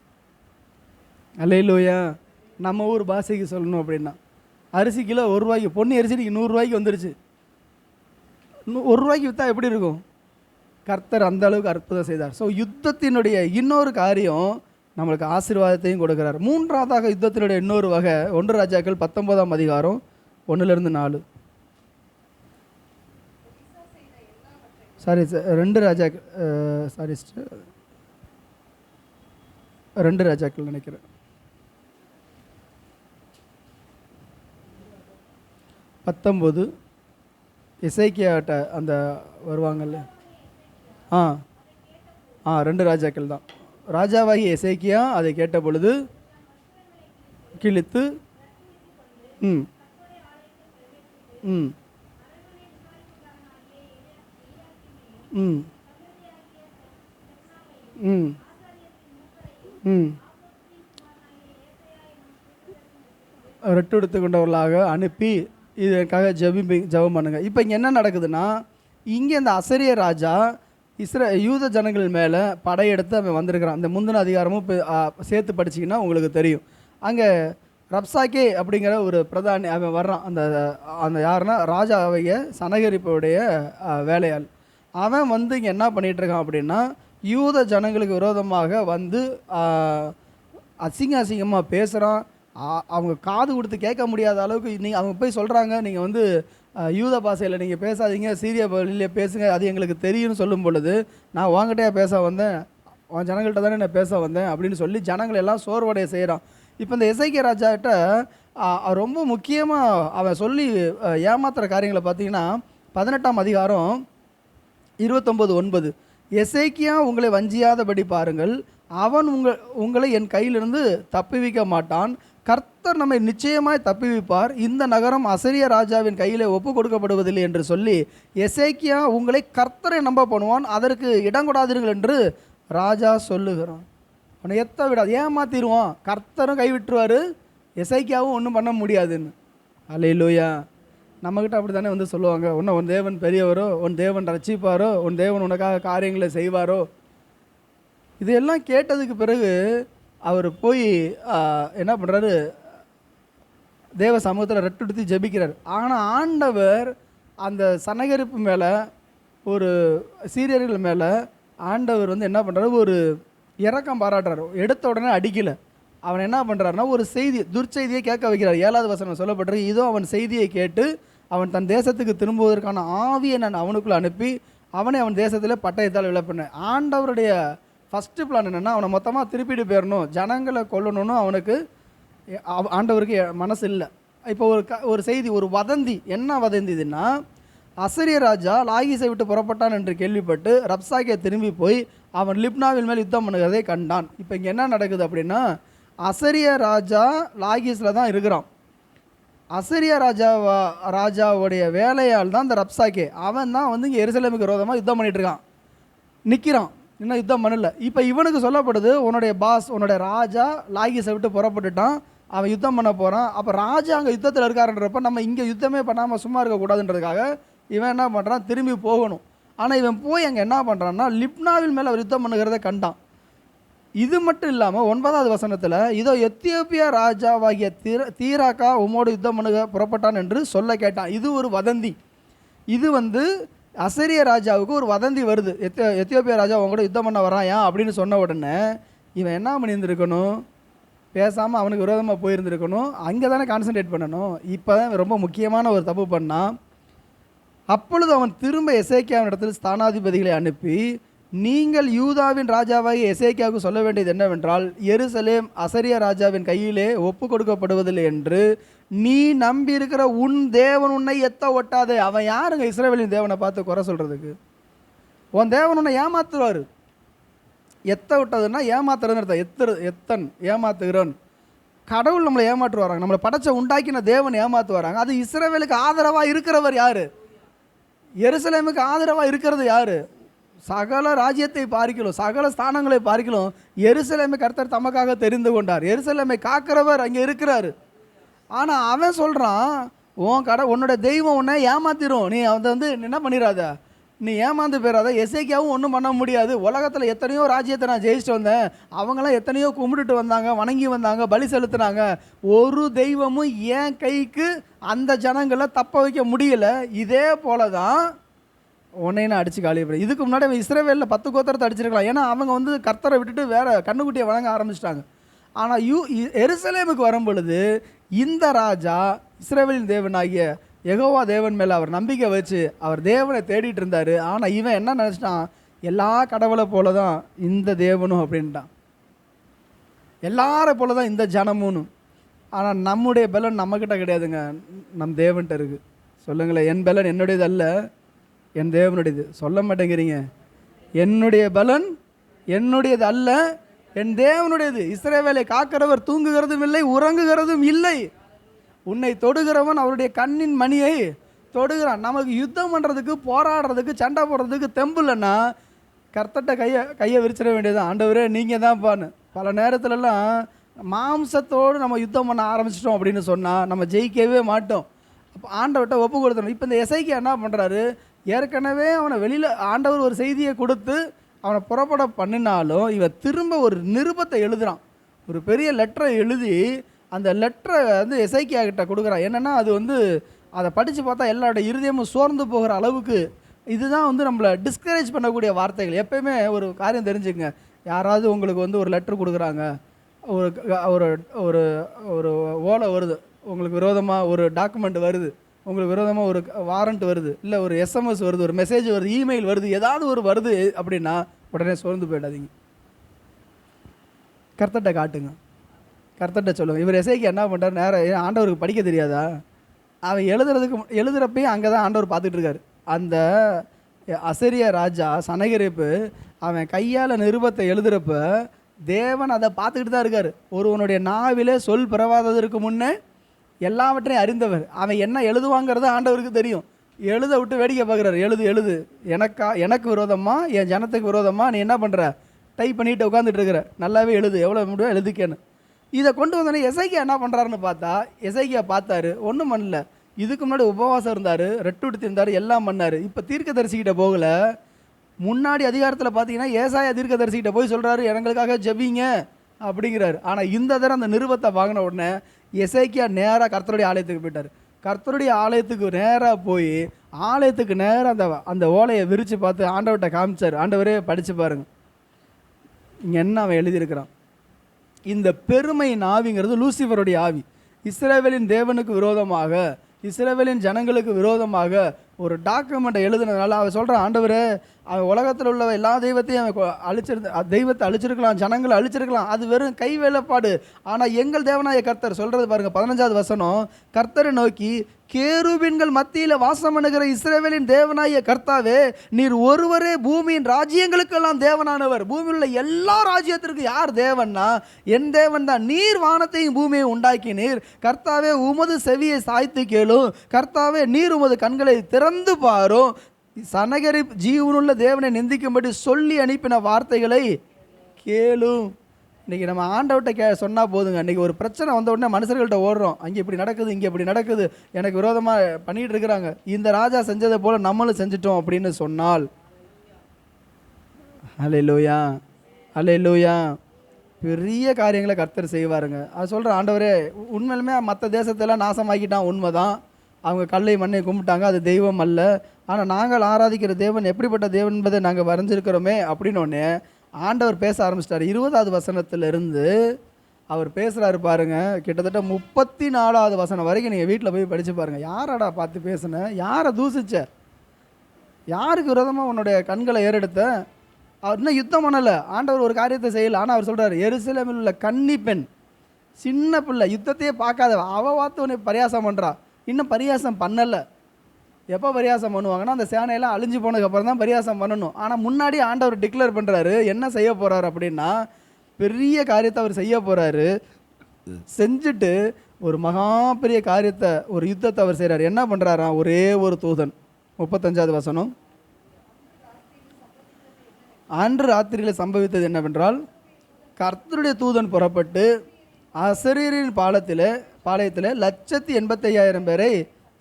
அல்லேலூயா. நம்ம ஊர் பாஷைக்கு சொல்லணும் அப்படின்னா அரிசி கிலோ 1 ரூபாய்க்கு, பொன்னி அரிசி இன்றைக்கி 100 ரூபாய்க்கு வந்துருச்சு. 1 ரூபாய்க்கு விற்றா எப்படி இருக்கும்? கர்த்தர் அந்த அளவுக்கு அற்புதம் செய்தார். ஸோ யுத்தத்தினுடைய இன்னொரு காரியம் நம்மளுக்கு ஆசீர்வாதத்தையும் கொடுக்குறார். மூன்றாவதாக யுத்தத்தினுடைய இன்னொரு வகை 1 ராஜாக்கள் 19ஆம் அதிகாரம் 1-4. சாரி 2 ராஜாக்கள், சாரி 2 ராஜாக்கள் நினைக்கிறேன். 19 எசேக்கியாட்ட அந்த வருவாங்கல்ல, 2 ராஜாக்கள் தான். ராஜாவாகி எசேக்கியா அதை கேட்ட பொழுது கிழித்து ம் ம் ம் ரெட்டு கொண்டவர்களாக அனுப்பி இதற்காக ஜெபம் பண்ணுங்க. இப்போ இங்கே என்ன நடக்குதுன்னா, இங்கே இந்த அசரிய ராஜா யூத ஜனங்கள் மேலே படையெடுத்து அவன் வந்திருக்கிறான். இந்த முந்தின அதிகாரமும் இப்போ சேர்த்து படிச்சிங்கன்னா உங்களுக்கு தெரியும். அங்கே ரப்சாக்கே அப்படிங்கிற ஒரு பிரதானி அவன் வர்றான். அந்த அந்த யாருன்னா ராஜாவைய சனகரிப்புடைய வேலையாள். அவன் வந்து இங்கே என்ன பண்ணிகிட்ருக்கான் அப்படின்னா, யூத ஜனங்களுக்கு விரோதமாக வந்து அசிங்கமாக பேசுகிறான். அவங்க காது கொடுத்து கேட்க முடியாத அளவுக்கு அவங்க போய் சொல்கிறாங்க, நீங்கள் வந்து யூத பாஷையில் நீங்கள் பேசாதீங்க, சீரிய வழியிலே பேசுங்க, அது எங்களுக்கு தெரியும்னு சொல்லும் பொழுது, நான் உங்ககிட்டயே பேச வந்தேன், உன் ஜனங்கள்கிட்ட தானே நான் பேச வந்தேன் அப்படின்னு சொல்லி ஜனங்கள் எல்லாம் சோர்வடைய செய்கிறான். இப்போ இந்த எசேக்கியா ராஜாட்ட ரொம்ப முக்கியமாக அவன் சொல்லி ஏமாத்துகிற காரியங்களை பார்த்தீங்கன்னா 18ஆம் அதிகாரம் 29:9, எசேக்கியா உங்களை வஞ்சியாதபடி பாருங்கள், அவன் உங்களை என் கையிலிருந்து தப்புவிக்க மாட்டான், கர்த்தர் நம்மை நிச்சயமாய் தப்புவிப்பார், இந்த நகரம் அசரிய ராஜாவின் கையிலே ஒப்பு கொடுக்கப்படுவதில்லை என்று சொல்லி எசேக்கியா உங்களை கர்த்தரை நம்ப பண்ணுவான், அதற்கு இடம் கொடாதீர்கள் என்று ராஜா சொல்லுகிறான். அவனை எத்த விடாது, ஏமாத்திடுவான், கர்த்தரும் கைவிட்டுருவார், எசேக்கியாவும் ஒன்றும் பண்ண முடியாதுன்னு. அல்லேலூயா. நம்மக்கிட்ட அப்படி தானே வந்து சொல்லுவாங்க, ஒன்று உன் தேவன் பெரியவரோ, உன் தேவன் ரட்சிப்பாரோ, உன் தேவன் உனக்காக காரியங்களை செய்வாரோ. இதெல்லாம் கேட்டதுக்கு பிறகு அவர் போய் என்ன பண்ணுறாரு, தேவ சமூகத்தில் ரெட்டுடுத்தி ஜெபிக்கிறார். ஆனால் ஆண்டவர் அந்த சனகரிப்பு மேலே, ஒரு சீரியர்கள் மேலே ஆண்டவர் வந்து என்ன பண்ணுறாரு, ஒரு இரக்கம் பாராட்டுறாரு. எடுத்த உடனே அடிக்கலை. அவன் என்ன பண்ணுறாருன்னா, ஒரு செய்தி துர்ச்செய்தியை கேட்க வைக்கிறார். 7வது வசனம் சொல்லப்பட்டிருக்கு, இதோ அவன் செய்தியை கேட்டு அவன் தன் தேசத்துக்கு திரும்புவதற்கான ஆவியை நான் அவனுக்குள்ளே அனுப்பி அவனை அவன் தேசத்தில் பட்டயத்தால் விளப்பினேன். ஆண்டவருடைய ஃபஸ்ட்டு பிளான் என்னென்னா, அவனை மொத்தமாக திருப்பிட்டு போயிடணும், ஜனங்களை கொல்லணும்னு அவனுக்கு ஆண்டவருக்கு மனசு இல்லை. இப்போ ஒரு செய்தி, ஒரு வதந்தி. என்ன வதந்திதுன்னா, அசரிய ராஜா லாகீஸை விட்டு புறப்பட்டான் என்று கேள்விப்பட்டு ரப்சாக்கே திரும்பி போய் அவன் லிப்னாவின் மேல் யுத்தம் பண்ணுகிறதை கண்டான். இப்போ இங்கே என்ன நடக்குது அப்படின்னா, அசரிய ராஜா லாகீஸில் தான் இருக்கிறான். அசரிய ராஜாவுடைய வேலையால் தான் இந்த ரப்சாக்கே, அவன் தான் வந்து இங்கே எருசலேமுக்கு விரோதமாக யுத்தம் பண்ணிகிட்ருக்கான், நிற்கிறான், இன்னும் யுத்தம் பண்ணல. இப்போ இவனுக்கு சொல்லப்படுது, உன்னுடைய பாஸ், உன்னுடைய ராஜா லாகீஸை விட்டு புறப்பட்டுட்டான், அவன் யுத்தம் பண்ண போகிறான். அப்போ ராஜா அங்கே யுத்தத்தில் இருக்காருன்றப்ப நம்ம இங்கே யுத்தமே பண்ணாமல் சும்மா இருக்கக்கூடாதுன்றதுக்காக இவன் என்ன பண்ணுறான், திரும்பி போகணும். ஆனால் இவன் போய் அங்கே என்ன பண்ணுறான்னா, லிப்னாவில் மேலே அவர் யுத்தம் பண்ணுகிறத கண்டான். இது மட்டும் இல்லாமல் 9வது வசனத்தில், இதோ எத்தியோப்பியா ராஜாவாகிய தீராக்கா உம்மோடு யுத்தம் பண்ணுக புறப்பட்டான் என்று சொல்ல கேட்டான். இது ஒரு வதந்தி. இது வந்து அசரிய ராஜாவுக்கு ஒரு வதந்தி வருது, எத்தியோப்பியா ராஜா உங்களோட யுத்தம் பண்ண வரான் ஏன் அப்படின்னு சொன்ன உடனே இவன் என்ன பண்ணியிருந்துருக்கணும், பேசாமல் அவனுக்கு விரோதமாக போயிருந்துருக்கணும், அங்கே தானே கான்சன்ட்ரேட் பண்ணணும். இப்போ தான் ரொம்ப முக்கியமான ஒரு தப்பு பண்ணான். அப்பொழுது அவன் திரும்ப எசேக்கியாவின் இடத்தில் ஸ்தானாதிபதிகளை அனுப்பி, நீங்கள் யூதாவின் ராஜாவாகிய எசேக்கியாவுக்கு சொல்ல வேண்டியது என்னவென்றால், எருசலேம் அசரிய ராஜாவின் கையிலே ஒப்பு கொடுக்கப்படுவதில்லை என்று நீ நம்பி இருக்கிற உன் தேவன் உன்னை எத்த ஒட்டாதே. அவன் யாருங்க இஸ்ரவேலின் தேவனை பார்த்து குறை சொல்கிறதுக்கு? உன் தேவன் உன்னை ஏமாத்துவார். எத்த விட்டதுன்னா ஏமாத்துறதுன்னு அர்த்தம். எத்தன் ஏமாத்துகிறோன். கடவுள் நம்மளை ஏமாற்று வராங்க, நம்மளை படைச்ச உண்டாக்கின தேவன் ஏமாத்து வராங்க. அது இஸ்ரவேலுக்கு ஆதரவாக இருக்கிறவர் யார்? எருசலேமுக்கு ஆதரவாக இருக்கிறது யார்? சகல ராஜ்யத்தை பார்க்கலாம், சகல ஸ்தானங்களை பார்க்கலாம், எருசலேமை கர்த்தர் தமக்காக தெரிந்து கொண்டார், எருசலேமை காக்கிறவர் அங்கே இருக்கிறார். ஆனால் அவன் சொல்கிறான், உன்னோட தெய்வம் உன்னை ஏமாத்திரும், நீ அதை வந்து என்ன பண்ணிடாத, நீ ஏமாந்து போயிடாத, எசேக்கியாவும் ஒன்றும் பண்ண முடியாது, உலகத்தில் எத்தனையோ ராஜ்யத்தை நான் ஜெயிச்சுட்டு வந்தேன், அவங்களாம் எத்தனையோ கும்பிட்டுட்டு வந்தாங்க, வணங்கி வந்தாங்க, பலி செலுத்தினாங்க, ஒரு தெய்வமும் என் கைக்கு அந்த ஜனங்களை தப்ப வைக்க முடியல. இதே போல தான் உன்னை நான் அடித்து காலி பண்ணி. இதுக்கு முன்னாடி அவன் இஸ்ரவேலில் 10 கோத்திரத்தை அடிச்சிருக்கலாம், ஏன்னா அவங்க வந்து கர்த்தரை விட்டுட்டு வேறு கண்ணுக்குட்டியை வணங்க ஆரம்பிச்சிட்டாங்க. ஆனால் எருசலேமுக்கு வரும் பொழுது இந்த ராஜா இஸ்ரவேலின் தேவனாகிய யெகோவா தேவன் மேலே அவர் நம்பிக்கை வச்சு அவர் தேவனை தேடிட்டு இருந்தார். ஆனால் இவன் என்ன நினச்சிட்டான், எல்லா கடவுளை போல தான் இந்த தேவனும் அப்படின்ட்டான், எல்லாரை போல தான் இந்த ஜனமுன்னு. ஆனால் நம்முடைய பலன் நம்மக்கிட்ட கிடையாதுங்க, நம் தேவன்கிட்ட இருக்குது. சொல்லுங்களேன், என் பலன் என்னுடையது அல்ல, என் தேவனுடையது. சொல்ல மாட்டேங்கிறீங்க. என்னுடைய பலன் என்னுடையது அல்ல, என் தேவனுடையது. இஸ்ரவேலை காக்கிறவர் தூங்குகிறதும் இல்லை, உறங்குகிறதும் இல்லை. உன்னை தொடுகிறவன் அவருடைய கண்ணின் மணியை தொடுகிறான். நமக்கு யுத்தம் பண்ணுறதுக்கு, போராடுறதுக்கு, சண்டை போடுறதுக்கு தெம்பு இல்லைன்னா கர்த்தர்ட்ட கையை விரிச்சிட வேண்டியதுதான். ஆண்டவரே நீங்கள் தான்ப்பான்னு. பல நேரத்துலலாம் மாம்சத்தோடு நம்ம யுத்தம் பண்ண ஆரம்பிச்சிட்டோம் அப்படின்னு சொன்னால் நம்ம ஜெயிக்கவே மாட்டோம். அப்போ ஆண்டவர்கிட்ட ஒப்பு கொடுத்துடணும். இப்போ இந்த எசேக்கியா என்ன பண்ணுறாரு, ஏற்கனவே அவனை வெளியில் ஆண்டவர் ஒரு செய்தியை கொடுத்து அவனை புறப்பட பண்ணினாலும் இவன் திரும்ப ஒரு நிருபத்தை எழுதுகிறான். ஒரு பெரிய லெட்டரை எழுதி அந்த லெட்டரை வந்து எசேக்கியா கிட்ட கொடுக்குறான். என்னென்னா அது வந்து அதை படித்து பார்த்தா எல்லாரோட இருதயமும் சோர்ந்து போகிற அளவுக்கு இதுதான் வந்து நம்மளை டிஸ்கரேஜ் பண்ணக்கூடிய வார்த்தைகள். எப்பயுமே ஒரு காரியம் தெரிஞ்சுக்கங்க, யாராவது உங்களுக்கு வந்து ஒரு லெட்ரு கொடுக்குறாங்க, ஒரு ஒரு ஒரு ஒரு ஓலை வருது, உங்களுக்கு விரோதமாக ஒரு டாக்குமெண்ட் வருது, உங்களுக்கு விரோதமாக ஒரு வாரண்ட் வருது, இல்லை ஒரு எஸ்எம்எஸ் வருது, ஒரு மெசேஜ் வருது, இமெயில் வருது, ஏதாவது ஒரு வருது அப்படின்னா உடனே சோர்ந்து போயிடாதீங்க. கர்த்தர்ட்ட காட்டுங்க, கர்த்தர்ட்ட சொல்லுங்கள். இவர் எசேக்கியா என்ன பண்ணுறாரு, நேரம் ஆண்டவருக்கு படிக்க தெரியாதா, அவன் எழுதுறப்பையும் அங்கே தான் ஆண்டவர் பார்த்துட்டு இருக்காரு. அந்த அசரிய ராஜா சனகரிப்பு அவன் கையால் நிருபத்தை எழுதுகிறப்ப தேவன் அதை பார்த்துக்கிட்டு தான் இருக்கார். ஒருவனுடைய நாவிலே சொல் பிறவாததற்கு முன்னே எல்லாவற்றையும் அறிந்தவர். அவன் என்ன எழுதுவாங்கிறது ஆண்டவருக்கு தெரியும். எழுத விட்டு வேடிக்கை பார்க்குறாரு. எழுது எனக்கு விரோதமாக, என் ஜனத்துக்கு விரோதமாக நீ என்ன பண்ணுற, டைப் பண்ணிட்டு உட்காந்துட்டு இருக்கிற, நல்லாவே எழுது, எவ்வளோ முடியும் எழுதுக்கேன்னு. இதை கொண்டு வந்தோடனே எசேக்கியா என்ன பண்ணுறாருன்னு பார்த்தா, எசேக்கியா பார்த்தாரு, ஒன்றும் பண்ணல. இதுக்கு முன்னாடி உபவாசம் இருந்தார், ரெட்டு இருந்தார், எல்லாம் பண்ணார். இப்போ தீர்க்கதரிசிக்கிட்ட போகல. முன்னாடி அதிகாரத்தில் பார்த்தீங்கன்னா ஏசாயா தீர்க்கதரிசிக்கிட்ட போய் சொல்கிறாரு, எங்களுக்காக ஜெபிங்க அப்படிங்கிறாரு. ஆனால் இந்த தடவை அந்த நிருபத்தை வாங்கின உடனே எசேக்கியா நேராக கர்த்தருடைய ஆலயத்துக்கு போயிட்டார். கர்த்தருடைய ஆலயத்துக்கு நேராக போய் ஆலயத்துக்கு நேராக அந்த ஓலையை விரித்து பார்த்து ஆண்டவர்கிட்ட காமிச்சார். ஆண்டவரே படித்து பாருங்க, இங்கே என்ன அவன் எழுதியிருக்கிறான். இந்த பெருமையின் ஆவிங்கிறது லூசிஃபருடைய ஆவி. இஸ்ரவேலின் தேவனுக்கு விரோதமாக, இஸ்ரவேலின் ஜனங்களுக்கு விரோதமாக ஒரு டாக்குமெண்ட்டை எழுதுனதுனால அவன் சொல்கிறான், ஆண்டவரே அவன் உலகத்தில் உள்ள எல்லா தெய்வத்தையும் அவன் தெய்வத்தை அழிச்சிருக்கலாம், ஜனங்களை அழிச்சிருக்கலாம், அது வெறும் கை வேலைப்பாடு. ஆனால் எங்கள் தேவனாய கர்த்தர் சொல்கிறது பாருங்கள், 15வது வசனம், கர்த்தரை நோக்கி, கேருபீன்கள் மத்தியில் வாசம் பண்ணுகிற இஸ்ரவேலின் தேவனாய கர்த்தாவே, நீர் ஒருவரே பூமியின் ராஜ்யங்களுக்கெல்லாம் தேவனானவர். பூமியில் உள்ள எல்லா ராஜ்யத்திற்கு யார் தேவன்னா என் தேவன் தான். நீர் வானத்தையும் பூமியை உண்டாக்கினீர். கர்த்தாவே உமது செவியை சாய்த்து கேளும். கர்த்தாவே நீர் உமது கண்களை திறந்து பாரும். சனகரிப் ஜீவனுள்ள தேவனை நிந்திக்கும்படி சொல்லி அனுப்பின வார்த்தைகளை கேளும். இன்றைக்கி நம்ம ஆண்டவர்கிட்ட சொன்னால் போதுங்க. இன்றைக்கி ஒரு பிரச்சனை வந்த உடனே மனுஷர்கள்ட்ட ஓடுறோம், அங்கே இப்படி நடக்குது, இங்கே இப்படி நடக்குது, எனக்கு விரோதமாக பண்ணிகிட்டு இருக்கிறாங்க, இந்த ராஜா செஞ்சதை போல் நம்மளும் செஞ்சிட்டோம் அப்படின்னு சொன்னால், அல்லேலூயா அல்லேலூயா, பெரிய காரியங்களை கர்த்தர் செய்வாருங்க. அது சொல்கிற ஆண்டவரே, உண்மையிலுமே மற்ற தேசத்தெல்லாம் நாசமாக்கிட்டான், உண்மைதான். அவங்க கல்லை மண்ணை கும்பிட்டாங்க, அது தெய்வம் அல்ல. ஆனால் நாங்கள் ஆராதிக்கிற தேவன் எப்படிப்பட்ட தேவன் என்பதை நாங்கள் வரைஞ்சிருக்கிறோமே அப்படின்னோடனே ஆண்டவர் பேச ஆரம்பிச்சிட்டார். 20வது வசனத்திலிருந்து அவர் பேசுகிறாரு பாருங்க, கிட்டத்தட்ட 34வது வசனம் வரைக்கும் நீங்கள் வீட்டில் போய் படித்து பாருங்கள். யாரடா பார்த்து பேசுன, யாரை தூசிச்ச, யாருக்கு விரோதமாக உன்னுடைய கண்களை ஏறெடுத்த. அவர் இன்னும் யுத்தம் பண்ணலை, ஆண்டவர் ஒரு காரியத்தை செய்யலை. ஆனால் அவர் சொல்கிறார், எருசலேமில் உள்ள கன்னி பெண், சின்ன பிள்ளை, யுத்தத்தையே பார்க்காத, அவள் பார்த்து உன்னை பரியாசம் பண்ணுறா. இன்னும் பரியாசம் பண்ணலை. எப்போ பரியாசம் பண்ணுவாங்கன்னா அந்த சேனையெல்லாம் அழிஞ்சு போனதுக்கப்புறம் தான் பரியாசம் பண்ணணும். ஆனால் முன்னாடி ஆண்டவர் டிக்ளேர் பண்ணுறாரு என்ன செய்ய போகிறாரு அப்படின்னா, பெரிய காரியத்தை அவர் செய்ய போகிறாரு. செஞ்சுட்டு ஒரு மகா பெரிய காரியத்தை, ஒரு யுத்தத்தை அவர் செய்கிறார். என்ன பண்ணுறாராம், ஒரே ஒரு தூதன். 35வது வசனம், அன்று ராத்திரியில் சம்பவித்தது என்னவென்றால், கர்த்தருடைய தூதன் புறப்பட்டு அசரீரின் பாளையத்தில் 1,85,000 பேரை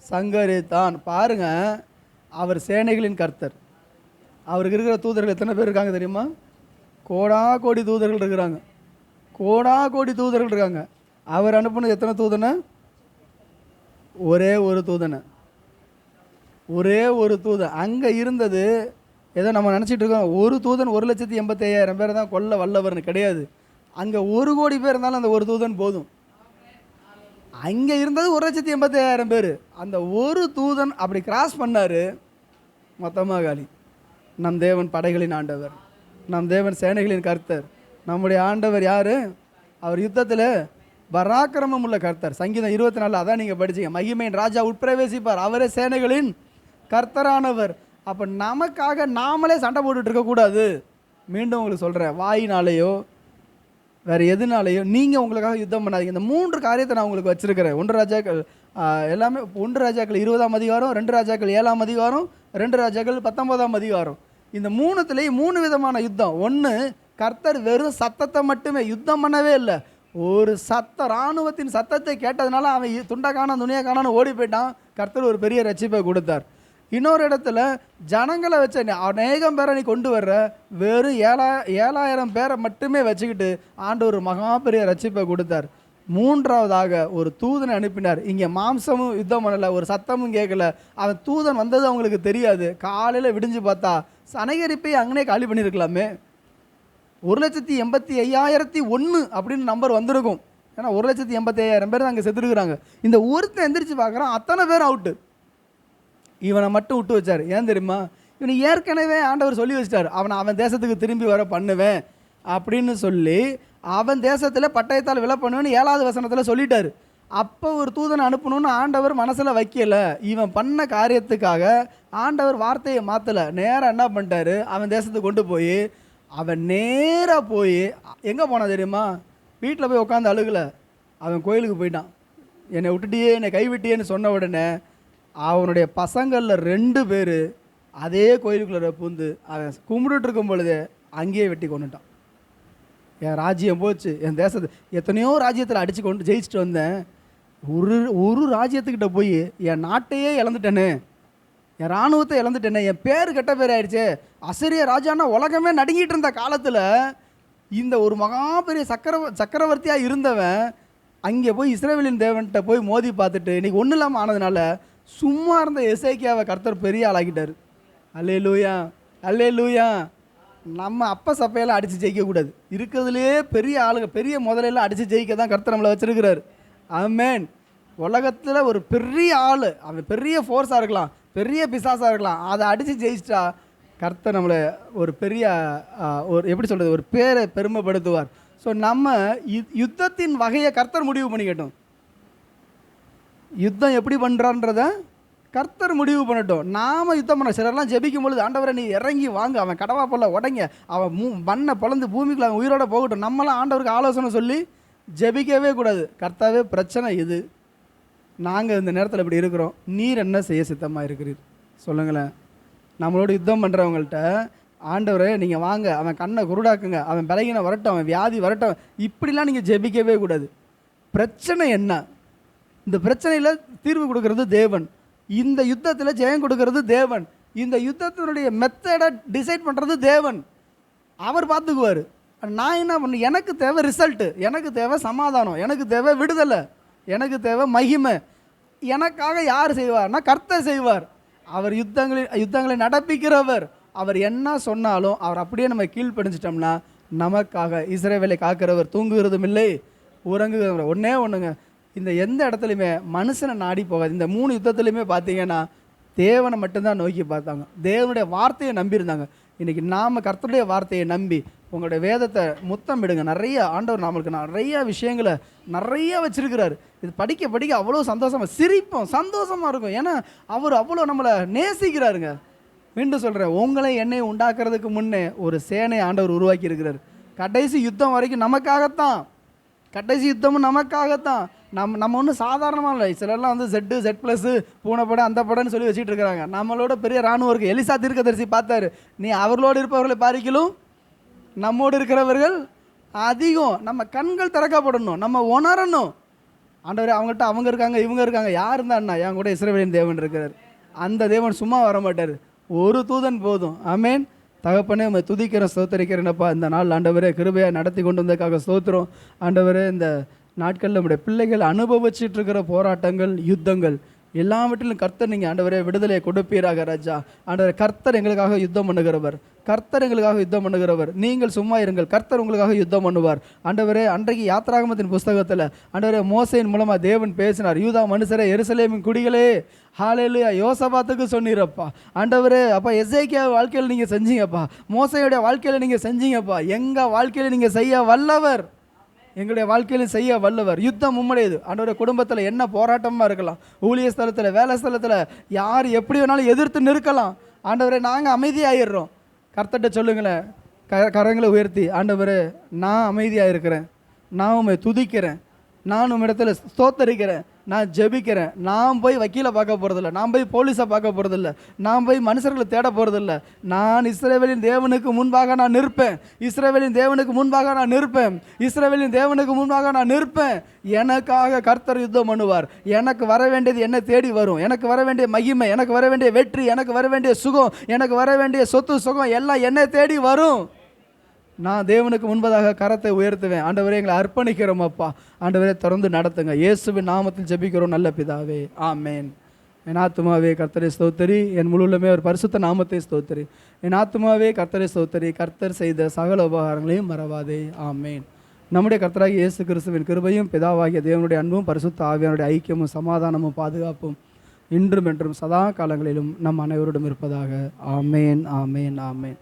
சங்கரித்தான். பாருங்க, அவர் சேனைகளின் கர்த்தர். அவருக்கு இருக்கிற தூதர்கள் எத்தனை பேர் இருக்காங்க தெரியுமா? கோடா கோடி தூதர்கள் இருக்கிறாங்க, கோடா கோடி தூதர்கள் இருக்காங்க. அவர் அனுப்புனது எத்தனை தூதனை? ஒரே ஒரு தூதனை, ஒரே ஒரு தூதன். அங்கே இருந்தது ஏதோ நம்ம நினச்சிட்டு இருக்கோம், ஒரு தூதன் 1,85,000 பேர் தான் கொல்ல வல்லவர்னு கிடையாது. அங்கே 1 கோடி பேர் இருந்தாலும் அந்த ஒரு தூதன் போதும். அங்கே இருந்தது 1,85,000 பேர். அந்த ஒரு தூதன் அப்படி கிராஸ் பண்ணார், மொத்தமாக காலி. நம் தேவன் படைகளின் ஆண்டவர், நம் தேவன் சேனைகளின் கர்த்தர். நம்முடைய ஆண்டவர் யார்? அவர் யுத்தத்தில் பராக்கிரமம் உள்ள கர்த்தர். சங்கீதம் 24 அதான் நீங்கள் படிச்சீங்க, மகிமையின் ராஜா உட்பிரவேசிப்பார், அவரே சேனைகளின் கர்த்தரானவர். அப்போ நமக்காக நாமளே சண்டை போட்டுட்டு இருக்கக்கூடாது. மீண்டும் உங்களுக்கு சொல்கிறேன், வாயினாலேயோ வேறு எதுனாலேயோ நீங்கள் உங்களுக்காக யுத்தம் பண்ணாதீங்க. இந்த 3 காரியத்தை நான் உங்களுக்கு வச்சுருக்கிறேன். 1 ராஜாக்கள் எல்லாமே 1 ராஜாக்கள் 20ஆம் அதிகாரம், 2 ராஜாக்கள் 7ஆம் அதிகாரம், 2 ராஜாக்கள் 19ஆம் அதிகாரம். இந்த 3த்துலேயும் 3 விதமான யுத்தம். ஒன்று, கர்த்தர் வெறும் சத்தத்தை மட்டுமே, யுத்தம் பண்ணவே இல்லை, ஒரு இராணுவத்தின் சத்தத்தை கேட்டதுனால அவன் துண்டை காணான் துணியை காணான்னு ஓடி போயிட்டான். கர்த்தர் ஒரு பெரிய ரட்சிப்பை கொடுத்தார். இன்னொரு இடத்துல ஜனங்களை வச்ச அநேகம் பேரை நீ கொண்டு வர்ற, வெறும் 7,000 பேரை மட்டுமே வச்சுக்கிட்டு ஆண்டவர் ஒரு மகா பெரிய ரட்சிப்பை கொடுத்தார். 3வதாக ஒரு தூதனை அனுப்பினார். இங்கே மாம்சமும் யுத்தம் பண்ணலை, ஒரு சத்தமும் கேட்கல. அவன் தூதன் வந்தது அவங்களுக்கு தெரியாது. காலையில் விடிஞ்சு பார்த்தா சனகரிப்பை அங்கனே காலி பண்ணியிருக்கலாமே. 1,85,001 அப்படின்னு நம்பர் வந்திருக்கும். ஏன்னா 1,85,000 பேர் அங்கே செத்துருக்குறாங்க. இந்த ஒருத்தன் எந்திரிச்சு பார்க்குறான், அத்தனை பேர் அவுட்டு. இவனை மட்டும் விட்டு வச்சார். ஏன் தெரியுமா? இவனை ஏற்கனவே ஆண்டவர் சொல்லி வச்சிட்டார், அவன் தேசத்துக்கு திரும்பி வர பண்ணுவேன் அப்படின்னு சொல்லி, அவன் தேசத்தில் பட்டயத்தால் விலை பண்ணுவேன்னு 7வது வசனத்தில் சொல்லிட்டார். அப்போ ஒரு தூதனை அனுப்பணும்னு ஆண்டவர் மனசில் வைக்கலை. இவன் பண்ண காரியத்துக்காக ஆண்டவர் வார்த்தையை மாற்றலை. நேராக என்ன பண்ணிட்டாரு, அவன் தேசத்துக்கு கொண்டு போய், அவன் நேராக போய் எங்கே போனான் தெரியுமா? வீட்டில் போய் உட்காந்து அழுகலை, அவன் கோயிலுக்கு போயிட்டான். என்னை விட்டுட்டியே, என்னை கைவிட்டியேன்னு சொன்ன உடனே அவனுடைய பசங்களில் 2 பேர் அதே கோயிலுக்குள்ளே பூந்து அவன் கும்பிட்டுட்டு இருக்கும் பொழுதே அங்கேயே வெட்டி கொண்டுட்டான். என் ராஜ்யம் போச்சு, என் தேசத்து எத்தனையோ ராஜ்யத்தில் அடித்து கொண்டு ஜெயிச்சுட்டு வந்தேன், ஒரு ராஜ்யத்துக்கிட்ட போய் என் நாட்டையே இழந்துட்டேனே, என் இராணுவத்தை இழந்துட்டேனே, என் பேர் கெட்ட பேர் ஆயிடுச்சு. அசிரிய ராஜான்னா உலகமே நடுங்கிட்டு இருந்த காலத்தில் இந்த ஒரு மகா பெரிய சக்கரவர்த்தியாக இருந்தவன் அங்கே போய் இஸ்ரவேலின் தேவன்கிட்ட போய் மோதி பார்த்துட்டு இன்றைக்கி ஒன்றும் இல்லாமல் ஆனதுனால சும்மா இருந்த எசேக்கியாவை கர்த்தர் பெரிய ஆளாக்கிட்டார். அல்லேலூயா, அல்லேலூயா. நம்ம அப்போ சப்பையெல்லாம் அடித்து ஜெயிக்கக்கூடாது. இருக்கிறதுலே பெரிய ஆளுங்க, பெரிய முதலையெல்லாம் அடித்து ஜெயிக்க தான் கர்த்தர் நம்மளை வச்சுருக்கிறார். ஆமென். உலகத்தில் ஒரு பெரிய ஆள், அவன் பெரிய ஃபோர்ஸாக இருக்கலாம், பெரிய பிசாசாக இருக்கலாம், அதை அடித்து ஜெயிச்சிட்டா கர்த்தர் நம்மளை ஒரு பெரிய ஒரு எப்படி சொல்கிறது, ஒரு பேரை பெருமைப்படுத்துவார். ஸோ நம்ம யுத்தத்தின் வகையை கர்த்தர் முடிவு பண்ணிக்கட்டும். யுத்தம் எப்படி பண்ணுறான்றத கர்த்தர் முடிவு பண்ணட்டும். நாம் யுத்தம் பண்ண சிலர்லாம் ஜெபிக்கும் பொழுது, ஆண்டவரை நீ இறங்கி வாங்க, அவன் கடவா போல உடைங்க, அவன் மண்ணை பிளந்து பூமிக்குள்ள அவன் உயிரோட போகட்டும். நம்மளாம் ஆண்டவருக்கு ஆலோசனை சொல்லி ஜெபிக்கவே கூடாது. கர்த்தாவே பிரச்சனை இது, நாங்கள் இந்த நேரத்தில் இப்படி இருக்கிறோம், நீர் என்ன செய்ய சித்தமாக இருக்கிறீர் சொல்லுங்களேன். நம்மளோட யுத்தம் பண்ணுறவங்கள்ட்ட, ஆண்டவரே நீங்கள் வாங்க, அவன் கண்ணை குருடாக்குங்க, அவன் பலகீனம் வரட்டும், அவன் வியாதி வரட்டும், இப்படிலாம் நீங்கள் ஜெபிக்கவே கூடாது. பிரச்சனை என்ன, இந்த பிரச்சனையில் தீர்வு கொடுக்கறது தேவன், இந்த யுத்தத்தில் ஜெயம் கொடுக்கறது தேவன், இந்த யுத்தத்தினுடைய மெத்தடை டிசைட் பண்ணுறது தேவன். அவர் பார்த்துக்குவார். நான் என்ன பண்ண, எனக்கு தேவை ரிசல்ட்டு, எனக்கு தேவை சமாதானம், எனக்கு தேவை விடுதலை, எனக்கு தேவை மகிமை. எனக்காக யார் செய்வார்னா கர்த்தர் செய்வார். அவர் யுத்தங்களை நடப்பிக்கிறவர். அவர் என்ன சொன்னாலும் அவர் அப்படியே நம்ம கீழ்ப்படிஞ்சிட்டோம்னா நமக்காக இஸ்ரவேலை காக்கிறவர் தூங்குகிறதும் இல்லை உறங்குகிறவர். ஒன்றுங்க, இந்த எந்த இடத்துலையுமே மனுஷனை நாடி போகாது. இந்த 3 யுத்தத்துலையுமே பார்த்தீங்கன்னா தேவனை மட்டும்தான் நோக்கி பார்த்தாங்க, தேவனுடைய வார்த்தையை நம்பியிருந்தாங்க. இன்றைக்கி நாம் கர்த்தருடைய வார்த்தையை நம்பி உங்களுடைய வேதத்தை முத்தம் விடுங்க. நிறைய ஆண்டவர் நம்மளுக்கு நிறைய விஷயங்களை நிறைய வச்சிருக்கிறார். இது படிக்க படிக்க அவ்வளோ சந்தோஷமாக சிரிப்போம், சந்தோஷமாக இருக்கும். ஏன்னா அவர் அவ்வளோ நம்மளை நேசிக்கிறாருங்க. மீண்டும் சொல்கிறேன், உங்களை என்னை உண்டாக்குறதுக்கு முன்னே ஒரு சேனை ஆண்டவர் உருவாக்கி இருக்கிறார். கடைசி யுத்தம் வரைக்கும் நமக்காகத்தான், கடைசி யுத்தமும் நமக்காகத்தான். நம்ம ஒன்றும் சாதாரணமாக இல்லை. சிலர்லாம் வந்து Z+, பூனை படம் அந்த படம்னு சொல்லி வச்சுட்டு இருக்கிறாங்க. நம்மளோட பெரிய இராணுவம் இருக்குது. எலிசா தீர்க்கதரிசி பார்த்தாரு, நீ அவர்களோடு இருப்பவர்களை பாரிக்கிலும் நம்மோடு இருக்கிறவர்கள் அதிகம். நம்ம கண்கள் திறக்கப்படணும், நம்ம உணரணும். ஆண்டவர் அவங்கள்ட்ட அவங்க இருக்காங்க, இவங்க இருக்காங்க, யார் இருந்தான்னா என் கூட இஸ்ரவேலின் தேவன் இருக்கிறார். அந்த தேவன் சும்மா வர மாட்டார், ஒரு தூதன் போதும். ஆமேன். தகப்பனே உம்மை துதிக்கிறேன், ஸ்தோத்திரிக்கிறேனப்பா. இந்த நாள் ஆண்டவரே கிருபையாக நடத்தி கொண்டு வந்ததுக்காக ஸ்தோத்திரம். ஆண்டவரே இந்த நாட்களில் நம்முடைய பிள்ளைகள் அனுபவிச்சுட்டு இருக்கிற போராட்டங்கள், யுத்தங்கள் எல்லாவற்றிலும் கர்த்தர் நீங்கள் ஆண்டவரே விடுதலையை கொடுப்பீராக ராஜா. ஆண்டவரே கர்த்தர் எங்களுக்காக யுத்தம் பண்ணுகிறவர், கர்த்தர் எங்களுக்காக யுத்தம் பண்ணுகிறவர். நீங்கள் சும்மா இருங்கள், கர்த்தர் உங்களுக்காக யுத்தம் பண்ணுவார். ஆண்டவரே அன்றைக்கு யாத்ராகமத்தின் புஸ்தகத்தில் ஆண்டவரே மோசையின் மூலமாக தேவன் பேசினார். யூதா மனுஷரே, எருசலேமின் குடிகளே, ஹல்லேலூயா, யோசபாத்துக்கு சொன்னீரப்பா. ஆண்டவரே அப்பா எசேக்கியா வாழ்க்கையில் நீங்கள் செஞ்சீங்கப்பா, மோசையுடைய வாழ்க்கையில் நீங்கள் செஞ்சீங்கப்பா. எங்கள் வாழ்க்கையில் நீங்கள் செய்ய வல்லவர், எங்களுடைய வாழ்க்கையிலும் செய்ய வல்லவர். யுத்தம் உம்முடையது ஆண்டவரே. குடும்பத்தில் என்ன போராட்டமாக இருக்கலாம், ஊழிய ஸ்தலத்தில், வேலை ஸ்தலத்தில் யார் எப்படி வேணாலும் எதிர்த்து நிற்கலாம். ஆண்டவரே நாங்கள் அமைதியாகிடுறோம். கர்த்தர்கிட்ட சொல்லுங்களேன், கரங்களை உயர்த்தி, ஆண்டவரே நான் அமைதியாக இருக்கிறேன், நான் உம்மை துதிக்கிறேன், நான் உம்மிடத்தில் ஸ்தோத்தரிக்கிறேன், நான் ஜெபிக்கிறேன். நான் போய் வக்கீலை பார்க்க போகிறதில்ல, நான் போய் போலீஸை பார்க்க போகிறதில்ல, நான் போய் மனுஷர்களை தேட போகிறதில்ல. நான் இஸ்ரவேலின் தேவனுக்கு முன்பாக நான் நிற்பேன், இஸ்ரவேலின் தேவனுக்கு முன்பாக நான் நிற்பேன், இஸ்ரவேலின் தேவனுக்கு முன்பாக நான் நிற்பேன். எனக்காக கர்த்தர் யுத்தம் பண்ணுவார். எனக்கு வர வேண்டியது என்ன தேடி வரும். எனக்கு வர வேண்டிய மகிமை, எனக்கு வர வேண்டிய வெற்றி, எனக்கு வர வேண்டிய சுகம், எனக்கு வர வேண்டிய சொத்து சுகம் எல்லாம் என்னை தேடி வரும். நான் தேவனுக்கு முன்பதாக கரத்தை உயர்த்துவேன். ஆண்டவரே, எங்களை அர்ப்பணிக்கிறோம் அப்பா. ஆண்டவரே, தொடர்ந்து நடத்துங்க. இயேசுவின் நாமத்தில் ஜெபிக்கிறோம் நல்ல பிதாவே, ஆமேன். என் ஆத்துமாவே கர்த்தரை ஸ்தோத்திரி, என் முழுவதுமே ஒரு பரிசுத்த நாமத்தை ஸ்தோத்திரி. என் ஆத்துமாவே கர்த்தரை ஸ்தோத்திரி, கர்த்தர் செய்த சகல உபகாரங்களையும் மறவாதே, ஆமேன். நம்முடைய கர்த்தராகிய இயேசு கிறிஸ்துவின் கிருபையும் பிதாவாகிய தேவனுடைய அன்பும் பரிசுத்த ஆவியானுடைய ஐக்கியமும் சமாதானமும் பாதுகாப்பும் இன்றும் என்றும் சதா காலங்களிலும் நம் அனைவரோடும் இருப்பதாக. ஆமேன், ஆமேன், ஆமேன்.